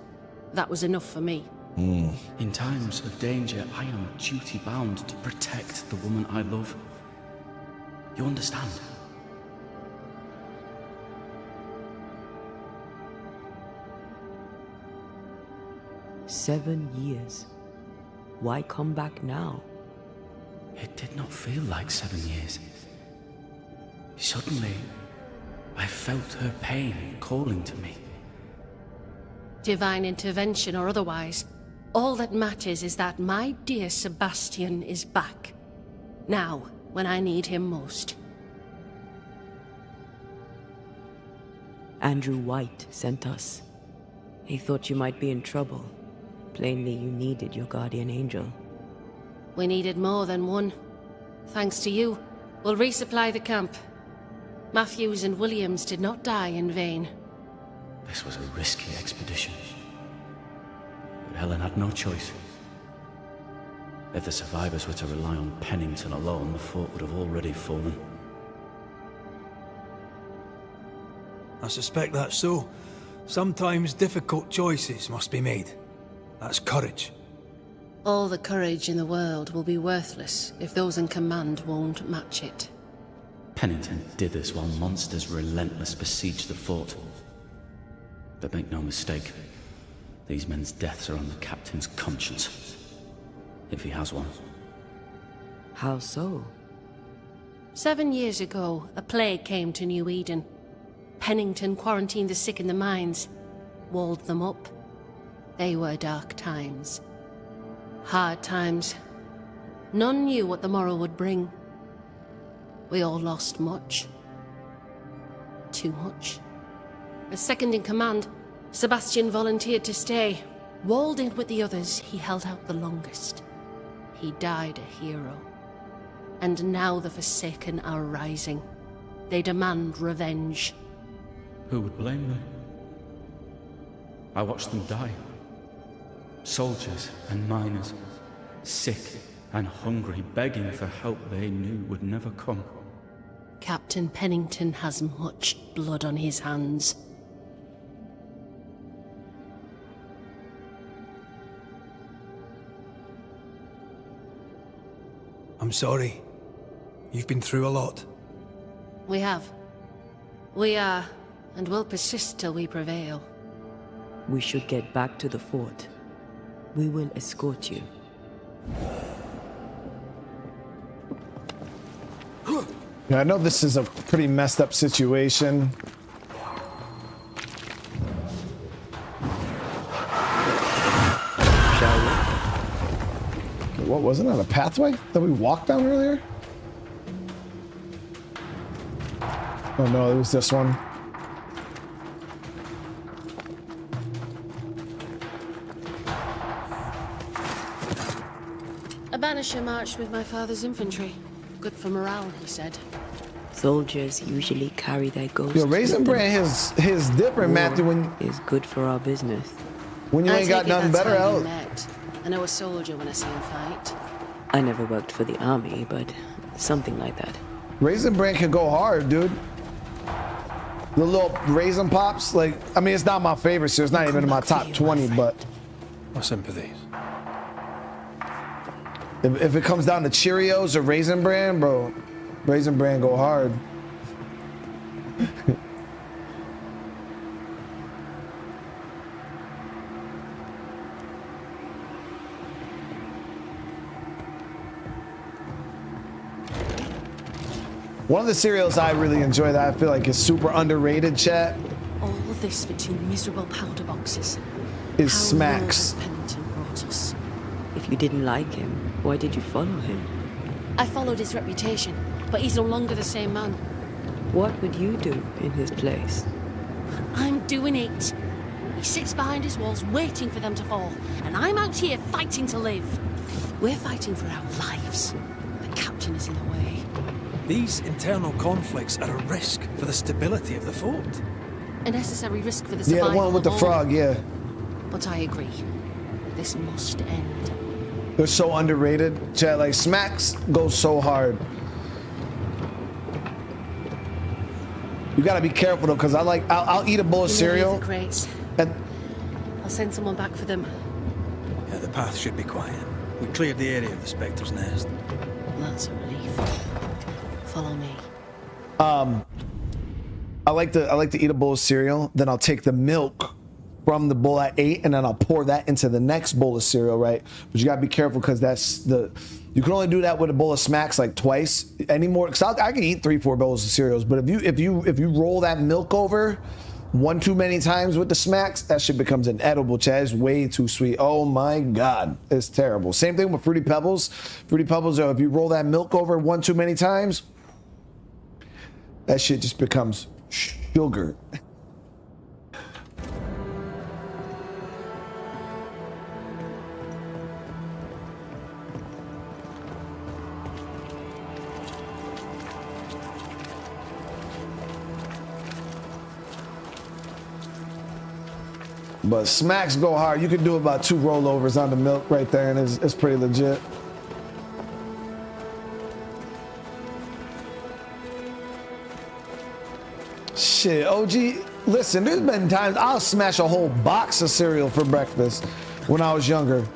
That was enough for me. In times of danger, I am duty-bound to protect the woman I love. You understand? "7 years. Why come back now?" It did not feel like 7 years. Suddenly, I felt her pain calling to me. Divine intervention or otherwise, all that matters is that my dear Sebastian is back. Now, when I need him most. Andrew White sent us. He thought you might be in trouble. Plainly, you needed your guardian angel. We needed more than one. Thanks to you, we'll resupply the camp. Matthews and Williams did not die in vain. This was a risky expedition. But Helen had no choice. If the survivors were to rely on Pennington alone, the fort would have already fallen. I suspect that's so. Sometimes difficult choices must be made. That's courage. All the courage in the world will be worthless if those in command won't match it. Pennington did this while monsters relentless besieged the fort. But make no mistake, these men's deaths are on the captain's conscience. If he has one. How so? 7 years ago, a plague came to New Eden. Pennington quarantined the sick in the mines, walled them up. They were dark times. Hard times. None knew what the morrow would bring. We all lost much. Too much. As second in command, Sebastian volunteered to stay. Walled in with the others, he held out the longest. He died a hero. And now the Forsaken are rising. They demand revenge. Who would blame them? I watched them die. Soldiers and miners, sick and hungry, begging for help they knew would never come. Captain Pennington has much blood on his hands. I'm sorry. You've been through a lot. We have. We are, and will persist till we prevail. We should get back to the fort. We will escort you. Yeah, I know this is a pretty messed up situation. Shall we? What, wasn't that a pathway that we walked down earlier? Oh no, it was this one. A Banisher marched with my father's infantry. Good for morale, he said. Soldiers usually carry their ghosts. Yo, Raisin Bran his different, Matthew, when is good for our business. When you ain't got nothing better out. out. I know a soldier when I see him fight. I never worked for the army, but something like that. Raisin Bran can go hard, dude. The little raisin pops, like, I mean, it's not my favorite, so it's not even in my top 20, but My sympathies. if it comes down to Cheerios or Raisin Bran, bro, Raisin Bran go hard. One of the cereals I really enjoy that I feel like is super underrated, chat, All of this for 2 miserable powder boxes. is How Smacks. low has Pennington brought us? If you didn't like him, why did you follow him? I followed his reputation, but he's no longer the same man. What would you do in his place? I'm doing it. He sits behind his walls waiting for them to fall, and I'm out here fighting to live. We're fighting for our lives. The captain is in the way. These internal conflicts are a risk for the stability of the fort. A necessary risk for the Yeah, survival the one with the of all. frog, yeah. But I agree. This must end. They're so underrated. Chat, like Smacks goes so hard. You gotta be careful though, cause I'll eat a bowl of You may leave cereal. the crates. And I'll send someone back for them. Yeah, the path should be quiet. We cleared the area of the Spectre's nest. That's a relief. Follow me. I like to eat a bowl of cereal. Then I'll take the milk from the bowl I ate, and then I'll pour that into the next bowl of cereal, right? But you gotta be careful because you can only do that with a bowl of Smacks like twice anymore. Cause I can eat 3-4 bowls of cereals, but if you roll that milk over one too many times with the Smacks, that shit becomes inedible, Chad. It's way too sweet. Oh my God, it's terrible. Same thing with Fruity Pebbles. Fruity Pebbles, if you roll that milk over one too many times, that shit just becomes sugar. But Smacks go hard. You can do about 2 rollovers on the milk right there, and it's pretty legit. Shit, OG, Listen, there's been times I'll smash a whole box of cereal for breakfast when I was younger.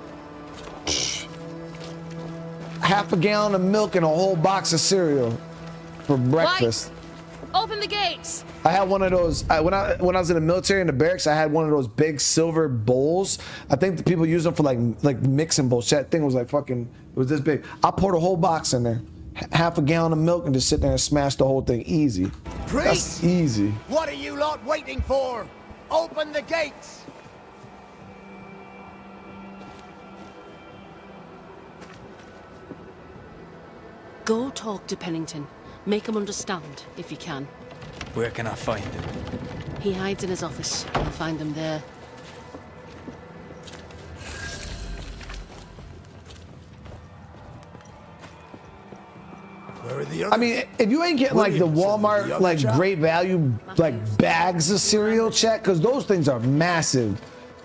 Half a gallon of milk and a whole box of cereal for breakfast. White, open the gates. I had one of those when I was in the military in the barracks. I had one of those big silver bowls. I think the people use them for like mixing bowls. That thing was like fucking. It was this big. I poured a whole box in there, half a gallon of milk, and just sit there and smash the whole thing easy. Priest, that's easy. What are you lot waiting for? Open the gates. Go talk to Pennington. Make him understand, if you can. Where can I find him? He hides in his office. You'll find him there. Where are the others? I mean, if you ain't getting like the Walmart like great value like bags of cereal, check, because those things are massive.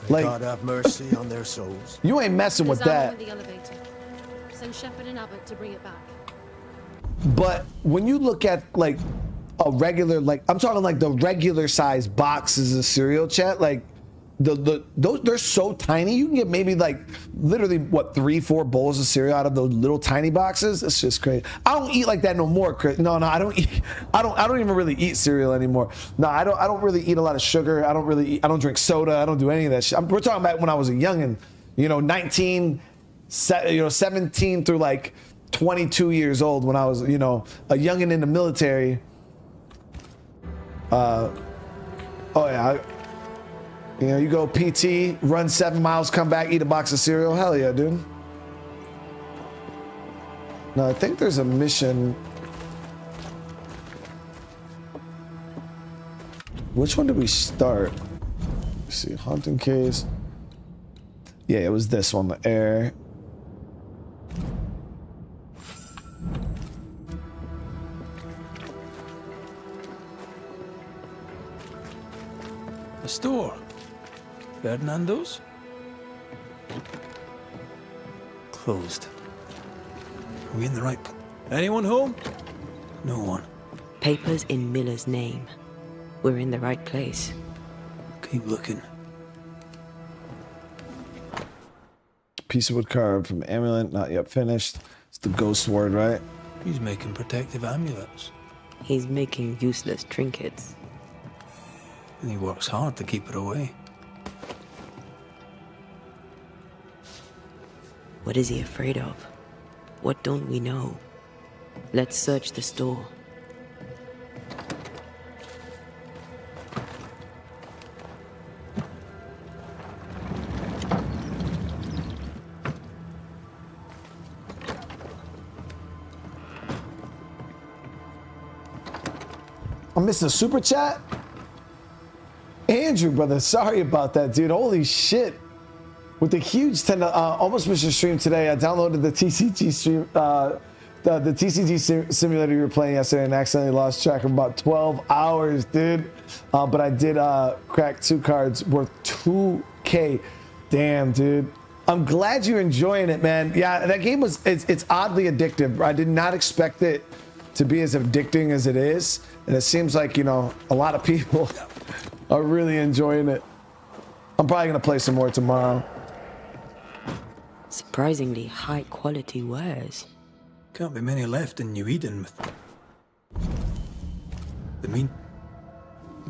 Like, God have mercy on their souls. You ain't messing with that. The elevator. Send Shepard and Abbott to bring it back. But when you look at like a regular, like I'm talking like the regular size boxes of cereal, chat, like those they're so tiny. You can get maybe like literally what 3-4 bowls of cereal out of those little tiny boxes. It's just crazy. I don't eat like that no more, Chris. No, I don't eat. I don't even really eat cereal anymore. No, I don't really eat a lot of sugar. I don't drink soda. I don't do any of that shit. We're talking about when I was a youngin', 17 through like 22 years old, when I was, a youngin' in the military. You go PT, run 7 miles, come back, eat a box of cereal. Hell yeah, dude. No, I think there's a mission. Which one did we start? Let's see, haunting case. Yeah, it was this one, the air. A store. Fernando's? Closed. Are we in the right place? Anyone home? No one. Papers in Miller's name. We're in the right place. Keep looking. Piece of wood carved from amulet, not yet finished. It's the ghost word, right? He's making protective amulets. He's making useless trinkets. And he works hard to keep it away. What is he afraid of? What don't we know? Let's search the store. I'm missing a super chat? Andrew, brother, sorry about that, dude. Holy shit. With the huge almost missed your stream today. I downloaded the TCG stream, the TCG simulator you were playing yesterday and accidentally lost track of about 12 hours, dude. But I did crack 2 cards worth 2K. Damn, dude. I'm glad you're enjoying it, man. Yeah, that game it's oddly addictive. I did not expect it to be as addicting as it is. And it seems like, a lot of people are really enjoying it. I'm probably going to play some more tomorrow. Surprisingly high quality wares. Can't be many left in New Eden with...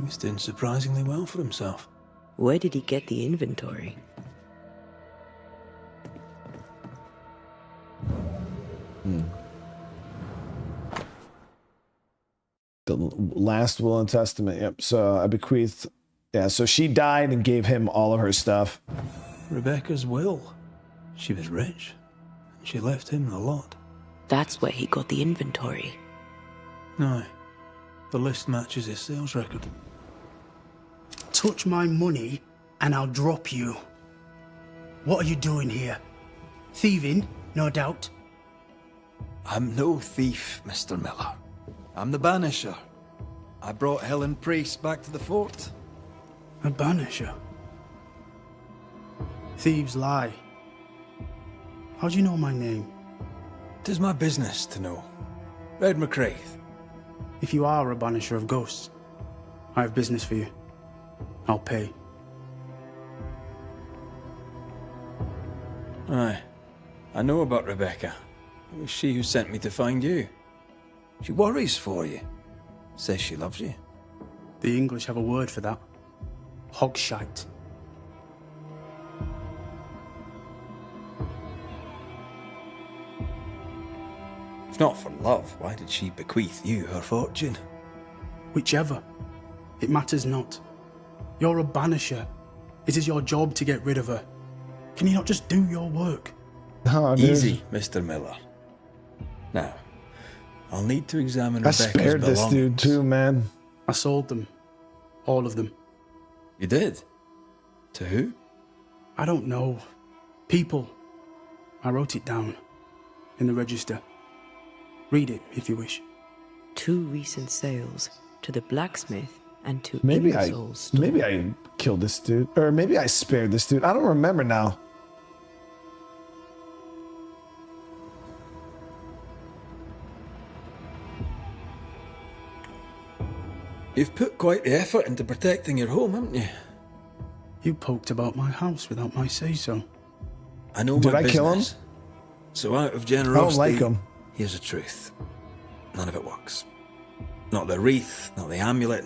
he's doing surprisingly well for himself. Where did he get the inventory? The last will and testament. Yep. So I bequeathed. Yeah. So she died and gave him all of her stuff. Rebecca's will. She was rich. She left him a lot. That's where he got the inventory. No. The list matches his sales record. Touch my money and I'll drop you. What are you doing here? Thieving, no doubt. I'm no thief, Mr. Miller. I'm the Banisher. I brought Helen Priest back to the fort. A Banisher? Thieves lie. How do you know my name? 'Tis my business to know. Red McCraith. If you are a Banisher of ghosts, I have business for you. I'll pay. Aye. I know about Rebecca. It was she who sent me to find you. She worries for you. Says she loves you. The English have a word for that. Hogshite. If not for love, why did she bequeath you her fortune? Whichever. It matters not. You're a banisher. It is your job to get rid of her. Can you not just do your work? Oh, dude. Easy, Mr. Miller. Now, I'll need to examine I Rebecca's spared this dude belongings. too, man. I sold them. All of them. You did? To who? I don't know. People. I wrote it down. In the register. Read it, if you wish. 2 recent sales to the blacksmith and to Maybe Ingersoll's store. maybe I killed this dude, or maybe I spared this dude. I don't remember now. You've put quite the effort into protecting your home, haven't you? You poked about my house without my say-so. I know Did my I business. kill him? So out of I generosity, don't like him. here's the truth. None of it works. Not the wreath, not the amulet.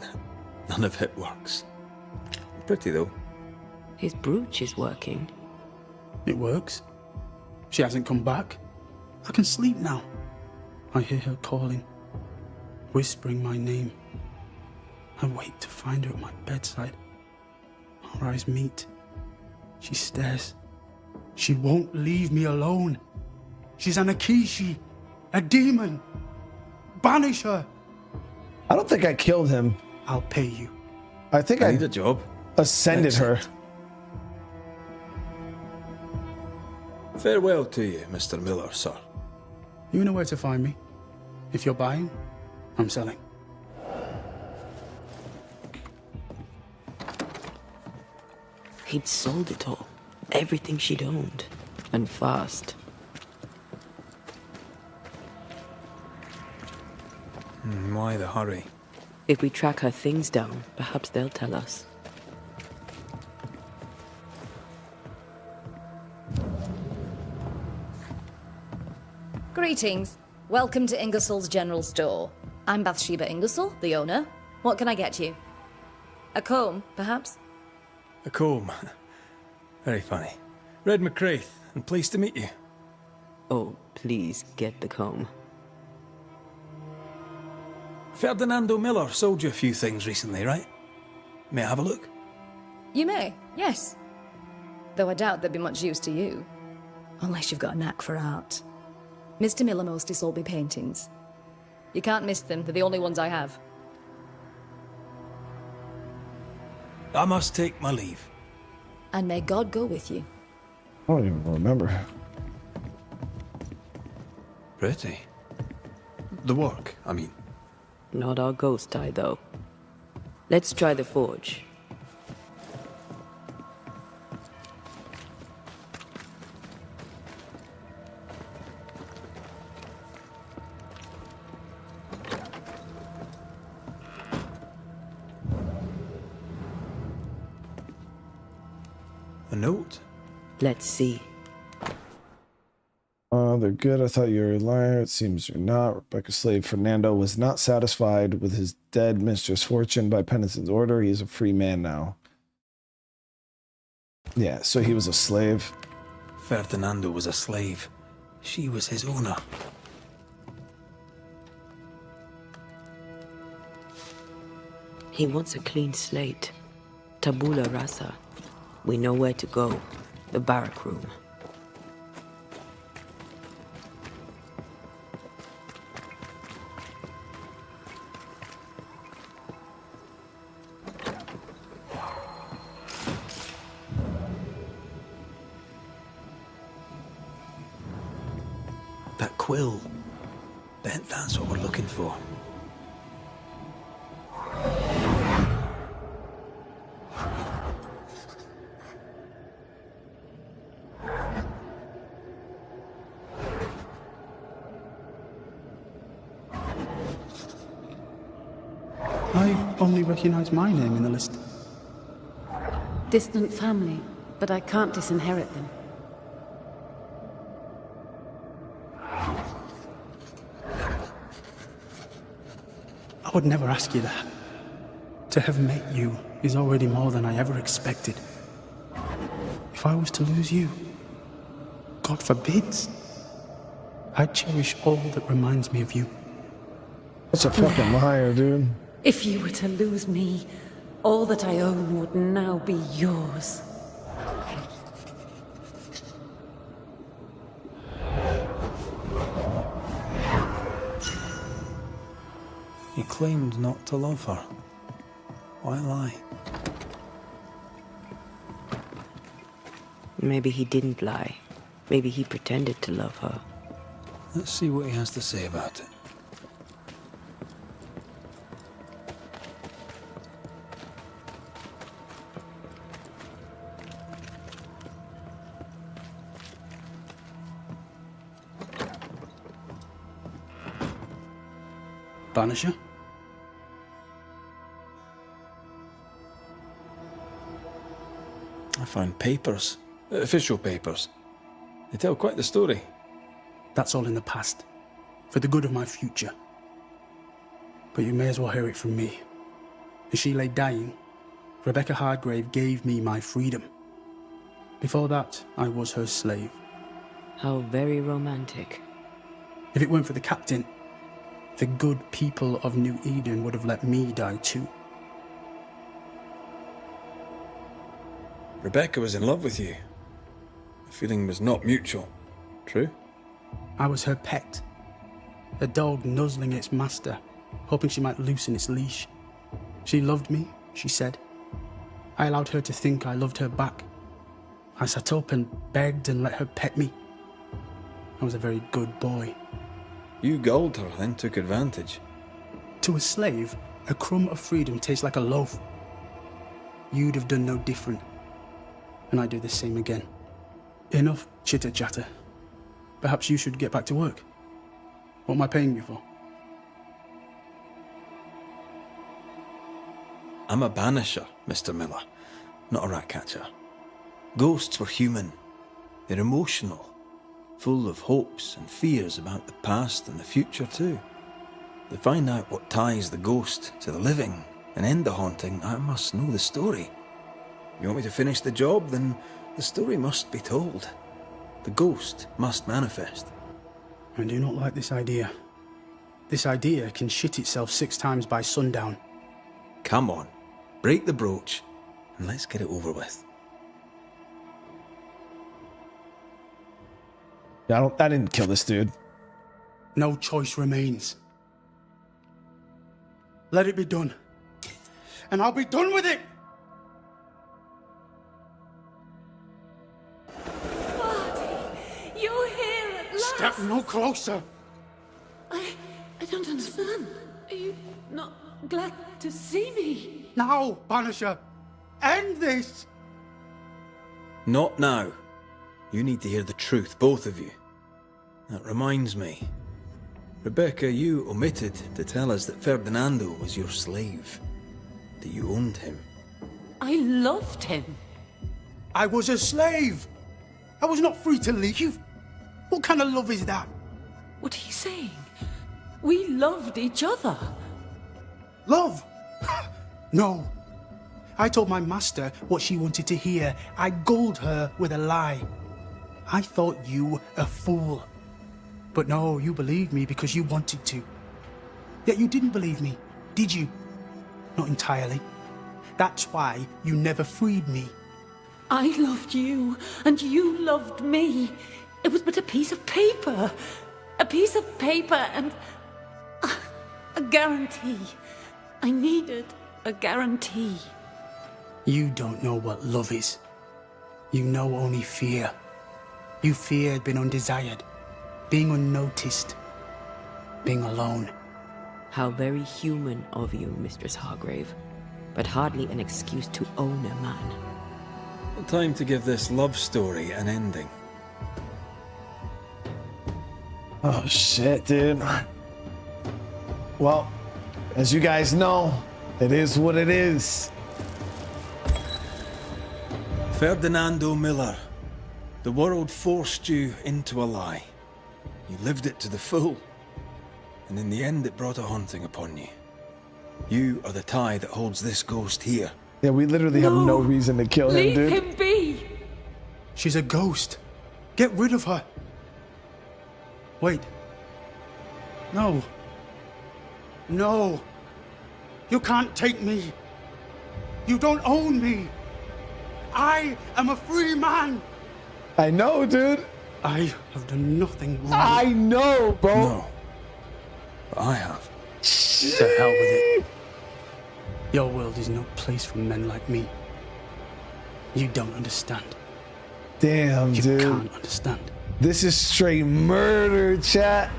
None of it works. Pretty though. His brooch is working. It works. She hasn't come back. I can sleep now. I hear her calling, whispering my name. I wait to find her at my bedside. Our eyes meet. She stares. She won't leave me alone. She's an Akishi, a demon. Banish her. I don't think I killed him. I'll pay you. I think I I need a job. ascended her. Excellent. Farewell to you, Mr. Miller, sir. You know where to find me. If you're buying, I'm selling. He'd sold it all. Everything she'd owned. And fast. Why the hurry? If we track her things down, perhaps they'll tell us. Greetings. Welcome to Ingersoll's General Store. I'm Bathsheba Ingersoll, the owner. What can I get you? A comb, perhaps? A comb. Very funny. Red McCraith, and pleased to meet you. Oh, please get the comb. Ferdinando Miller sold you a few things recently, right? May I have a look? You may, yes. Though I doubt they'd be much use to you. Unless you've got a knack for art. Mr. Miller mostly sold me paintings. You can't miss them, they're the only ones I have. I must take my leave. And may God go with you. I don't even remember. Pretty. The work, I mean. Not our ghost eye, though. Let's try the forge. A note? Let's see. They're good. I thought you were a liar. It seems you're not. Rebecca's slave Fernando was not satisfied with his dead mistress' fortune by Peniton's order. He is a free man now. Yeah, so he was a slave. Ferdinando was a slave. She was his owner. He wants a clean slate. Tabula rasa. We know where to go. The barrack room. That quill. Bet that's what we're looking for. I only recognize my name in the list. Distant family, but I can't disinherit them. I would never ask you that. To have met you is already more than I ever expected. If I was to lose you, God forbids, I'd cherish all that reminds me of you. That's a fucking liar, dude. If you were to lose me, all that I own would now be yours. He claimed not to love her. Why lie? Maybe he didn't lie. Maybe he pretended to love her. Let's see what he has to say about it. Banisher? I found papers. Official papers. They tell quite the story. That's all in the past. For the good of my future. But you may as well hear it from me. As she lay dying, Rebecca Hardgrave gave me my freedom. Before that, I was her slave. How very romantic. If it weren't for the captain, the good people of New Eden would have let me die too. Rebecca was in love with you. The feeling was not mutual. True? I was her pet. A dog nuzzling its master, hoping she might loosen its leash. She loved me, she said. I allowed her to think I loved her back. I sat up and begged and let her pet me. I was a very good boy. You gulled her, then took advantage. To a slave, a crumb of freedom tastes like a loaf. You'd have done no different. And I'd do the same again. Enough chitter-chatter. Perhaps you should get back to work. What am I paying you for? I'm a banisher, Mr. Miller, not a rat catcher. Ghosts were human. They're emotional, full of hopes and fears about the past and the future too. To find out what ties the ghost to the living and end the haunting, I must know the story. You want me to finish the job, then the story must be told. The ghost must manifest. I do not like this idea. This idea can shit itself 6 times by sundown. Come on, break the brooch, and let's get it over with. Yeah, I didn't kill this dude. No choice remains. Let it be done. And I'll be done with it! You're here at last! Step no closer! I don't understand. Are you not glad to see me? Now, Banisher! End this! Not now. You need to hear the truth, both of you. That reminds me. Rebecca, you omitted to tell us that Ferdinando was your slave. That you owned him. I loved him. I was a slave! I was not free to leave. What kind of love is that? What are you saying? We loved each other. Love? No. I told my master what she wanted to hear. I gulled her with a lie. I thought you a fool. But no, you believed me because you wanted to. Yet you didn't believe me, did you? Not entirely. That's why you never freed me. I loved you, and you loved me. It was but a piece of paper. A piece of paper and a guarantee. I needed a guarantee. You don't know what love is. You know only fear. You feared being undesired, being unnoticed, being alone. How very human of you, Mistress Hargrave. But hardly an excuse to own a man. Time to give this love story an ending. Oh shit, dude. Well, as you guys know, it is what it is. Ferdinando Miller, the world forced you into a lie. You lived it to the full, and in the end it brought a haunting upon you. You are the tie that holds this ghost here. Yeah, we literally have no reason to kill him, dude. Leave him be! She's a ghost. Get rid of her. Wait. No. No. You can't take me. You don't own me. I am a free man. I know, dude. I have done nothing wrong. I know, bro. No. But I have. To hell with it. Your world is no place for men like me. You don't understand. Damn, You dude. can't understand. This is straight murder, chat.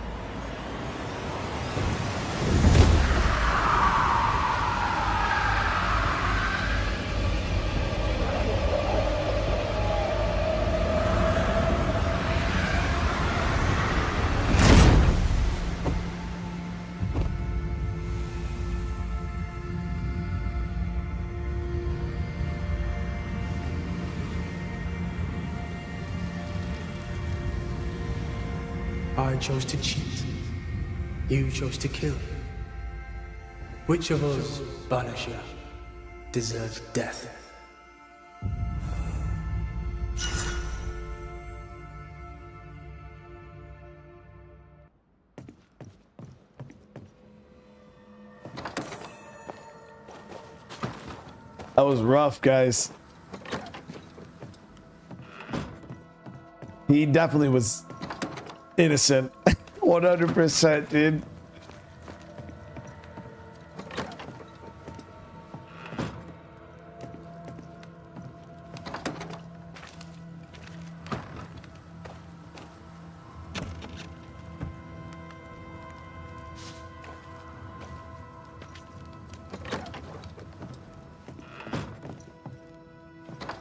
I chose to cheat. You chose to kill. Which of us, Banisher, deserves death? That was rough, guys. He definitely was innocent. 100%, dude.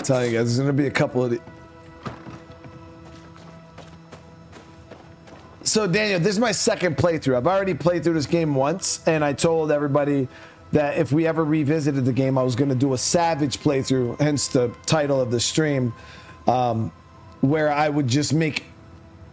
Telling you guys, there's gonna be a couple of. So Daniel, this is my second playthrough. I've already played through this game once, and I told everybody that if we ever revisited the game, I was gonna do a savage playthrough, hence the title of the stream, where I would just make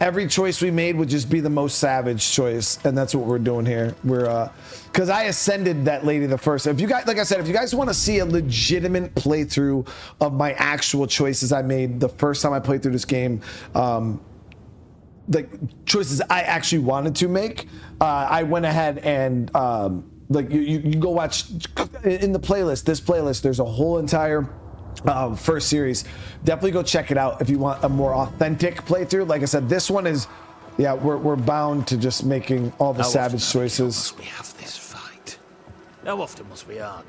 every choice we made would just be the most savage choice, and that's what we're doing here. We're because I ascended that lady the first. If you guys, like I said, if you guys want to see a legitimate playthrough of my actual choices I made the first time I played through this game, like choices I actually wanted to make, I went ahead and like you go watch in the playlist. This playlist, there's a whole entire first series. Definitely go check it out if you want a more authentic playthrough. Like I said, this one is, yeah, we're bound to just making all the savage choices. Must we have this fight? How often must we argue?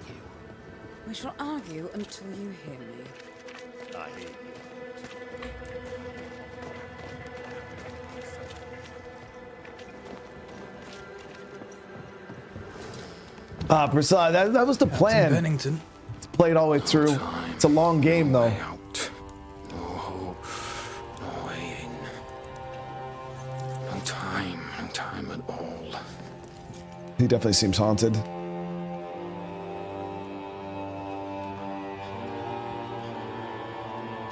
We shall argue until you hear me. I hear you. Priscilla, that was the plan. Bennington. To play it all the way through. It's a long game, though. No hope, no way in. No time at all. He definitely seems haunted.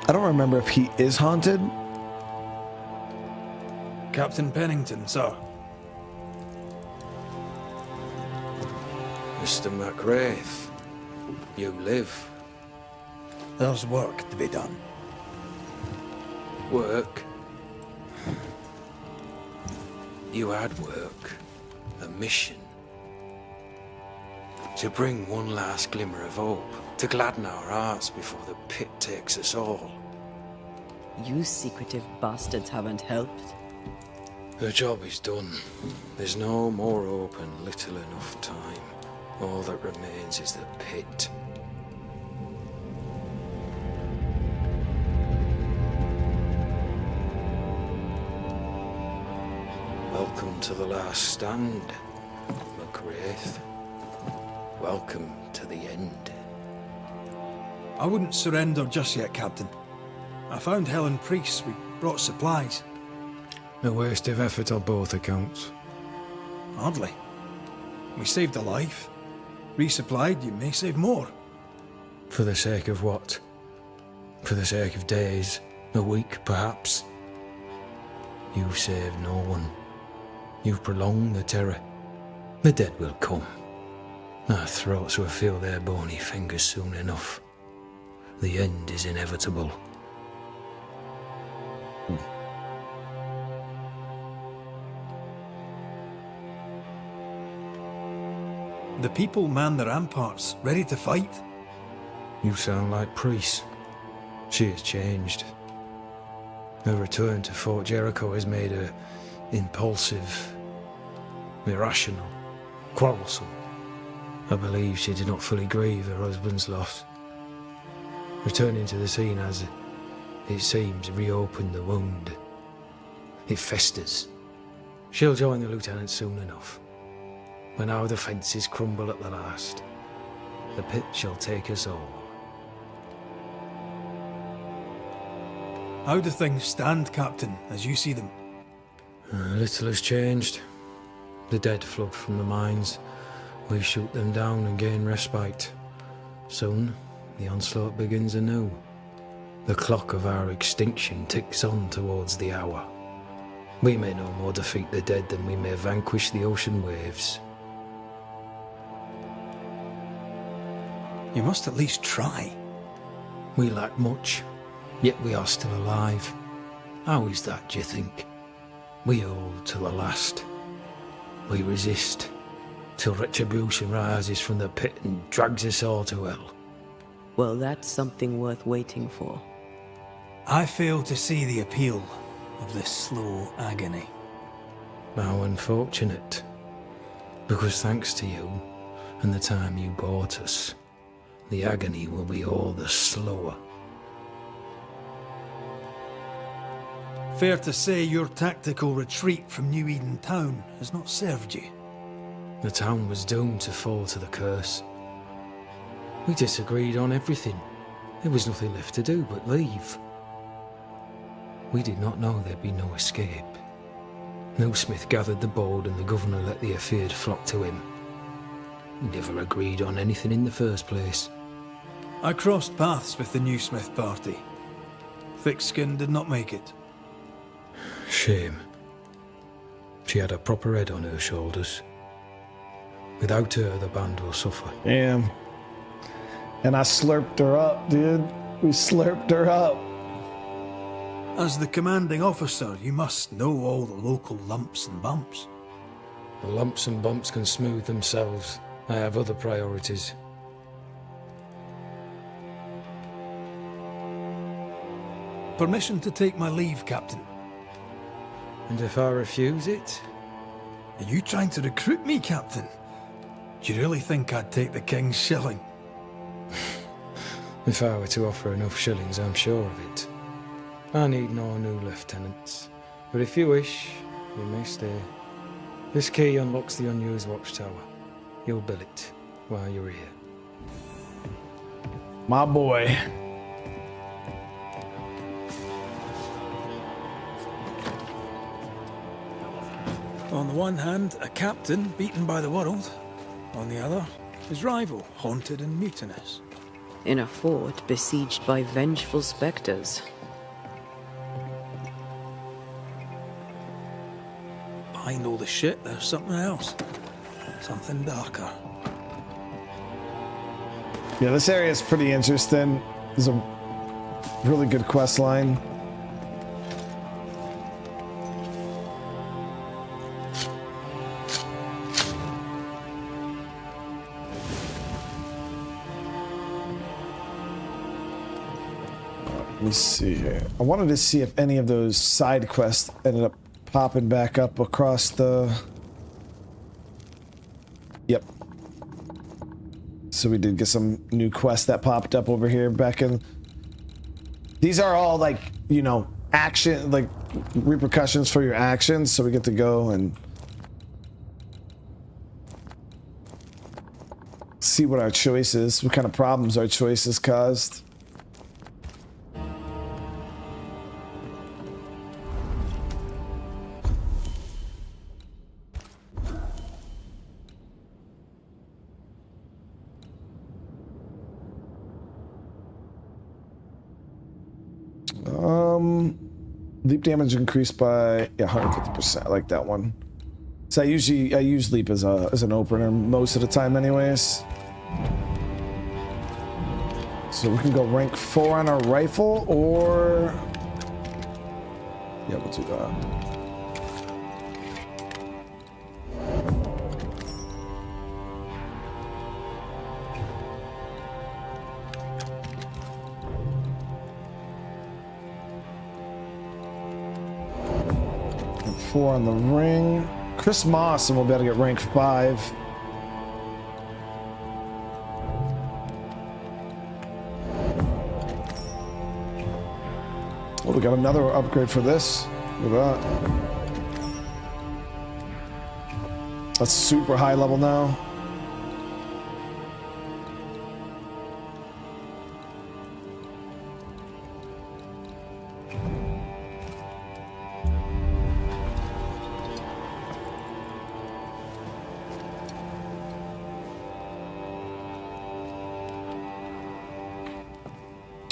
I don't remember if he is haunted. Captain Pennington, sir. Mr. McWraith, you live. There's work to be done. Work? You had work. A mission. To bring one last glimmer of hope. To gladden our hearts before the pit takes us all. You secretive bastards haven't helped. The job is done. There's no more hope and little enough time. All that remains is the pit. Welcome to the last stand, McWraith. Welcome to the end. I wouldn't surrender just yet, Captain. I found Helen Priest. We brought supplies. A waste of effort on both accounts. Hardly. We saved a life. Resupplied, you may save more. For the sake of what? For the sake of days, a week perhaps. You've saved no one. You've prolonged the terror. The dead will come. Our throats will feel their bony fingers soon enough. The end is inevitable. The people man the ramparts, ready to fight. You sound like Priest. She has changed. Her return to Fort Jericho has made her impulsive, irrational, quarrelsome. I believe she did not fully grieve her husband's loss. Returning to the scene has, it seems, reopened the wound. It festers. She'll join the lieutenant soon enough. When our defences crumble at the last, the pit shall take us all. How do things stand, Captain, as you see them? Little has changed. The dead flood from the mines. We shoot them down and gain respite. Soon, the onslaught begins anew. The clock of our extinction ticks on towards the hour. We may no more defeat the dead than we may vanquish the ocean waves. You must at least try. We lack much, yet we are still alive. How is that, do you think? We hold to the last. We resist, till retribution rises from the pit and drags us all to hell. Well, that's something worth waiting for. I fail to see the appeal of this slow agony. How unfortunate. Because thanks to you, and the time you bought us, the agony will be all the slower. Fair to say your tactical retreat from New Eden town has not served you. The town was doomed to fall to the curse. We disagreed on everything. There was nothing left to do but leave. We did not know there'd be no escape. No Smith gathered the board and the governor let the affair flock to him. We never agreed on anything in the first place. I crossed paths with the new Smith party. Thick-Skin did not make it. Shame. She had a proper head on her shoulders. Without her, the band will suffer. Damn. And I slurped her up, dude. We slurped her up. As the commanding officer, you must know all the local lumps and bumps. The lumps and bumps can smooth themselves. I have other priorities. Permission to take my leave, Captain. And if I refuse it? Are you trying to recruit me, Captain? Do you really think I'd take the King's shilling? If I were to offer enough shillings, I'm sure of it. I need no new lieutenants. But if you wish, you may stay. This key unlocks the unused watchtower. You'll bill it while you're here. My boy. On the one hand, a captain beaten by the world. On the other, his rival, haunted and mutinous. In a fort besieged by vengeful specters. Behind all the shit, there's something else. Something darker. Yeah, this area is pretty interesting. There's a really good quest line. Let me see here. I wanted to see if any of those side quests ended up popping back up across the... Yep. So we did get some new quests that popped up over here back in... These are all like, you know, action, like repercussions for your actions. So we get to go and see what our choices, what kind of problems our choices caused. Leap damage increased by 150%. I like that one. So I use leap as an opener most of the time, anyways. So we can go rank 4 on our rifle, or yeah, we'll do that. Rank 4 on the ring. Chris Moss, and we'll be able to get rank 5. Oh, we got another upgrade for this. Look at that. That's super high level now.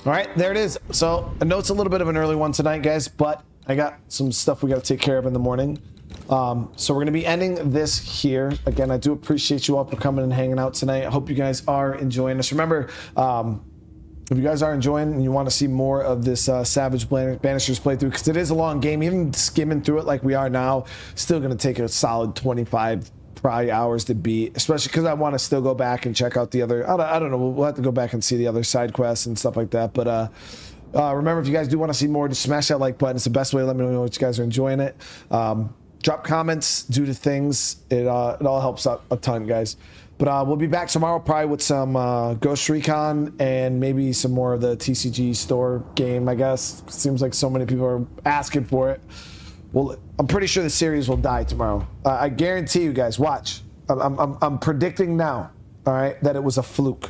All right, there it is. So I know it's a little bit of an early one tonight, guys, but I got some stuff we got to take care of in the morning. So we're going to be ending this here. Again, I do appreciate you all for coming and hanging out tonight. I hope you guys are enjoying this. Remember, if you guys are enjoying and you want to see more of this Savage Banishers playthrough, because it is a long game, even skimming through it like we are now, still going to take a solid 25 probably hours to beat, especially because I want to still go back and check out the other, I don't know, we'll have to go back and see the other side quests and stuff like that. But remember, if you guys do want to see more, just smash that like button. It's the best way to let me know what you guys are enjoying it. Drop comments, do the things. It all helps out a ton, guys. But we'll be back tomorrow probably with some Ghost Recon and maybe some more of the TCG store game, I guess. Seems like so many people are asking for it. Well, I'm pretty sure the series will die tomorrow. I guarantee you guys, watch. I'm predicting now, all right, that it was a fluke.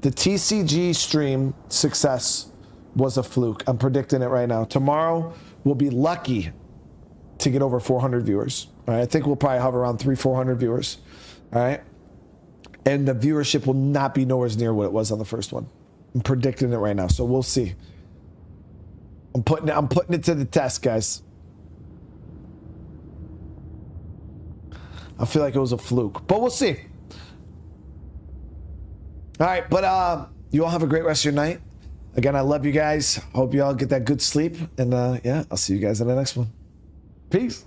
The TCG stream success was a fluke. I'm predicting it right now. Tomorrow, we'll be lucky to get over 400 viewers. All right, I think we'll probably have around 300-400 viewers. All right, and the viewership will not be nowhere near what it was on the first one. I'm predicting it right now, so we'll see. I'm putting it to the test, guys. I feel like it was a fluke, but we'll see. All right, but you all have a great rest of your night. Again, I love you guys. Hope you all get that good sleep, and yeah, I'll see you guys in the next one. Peace.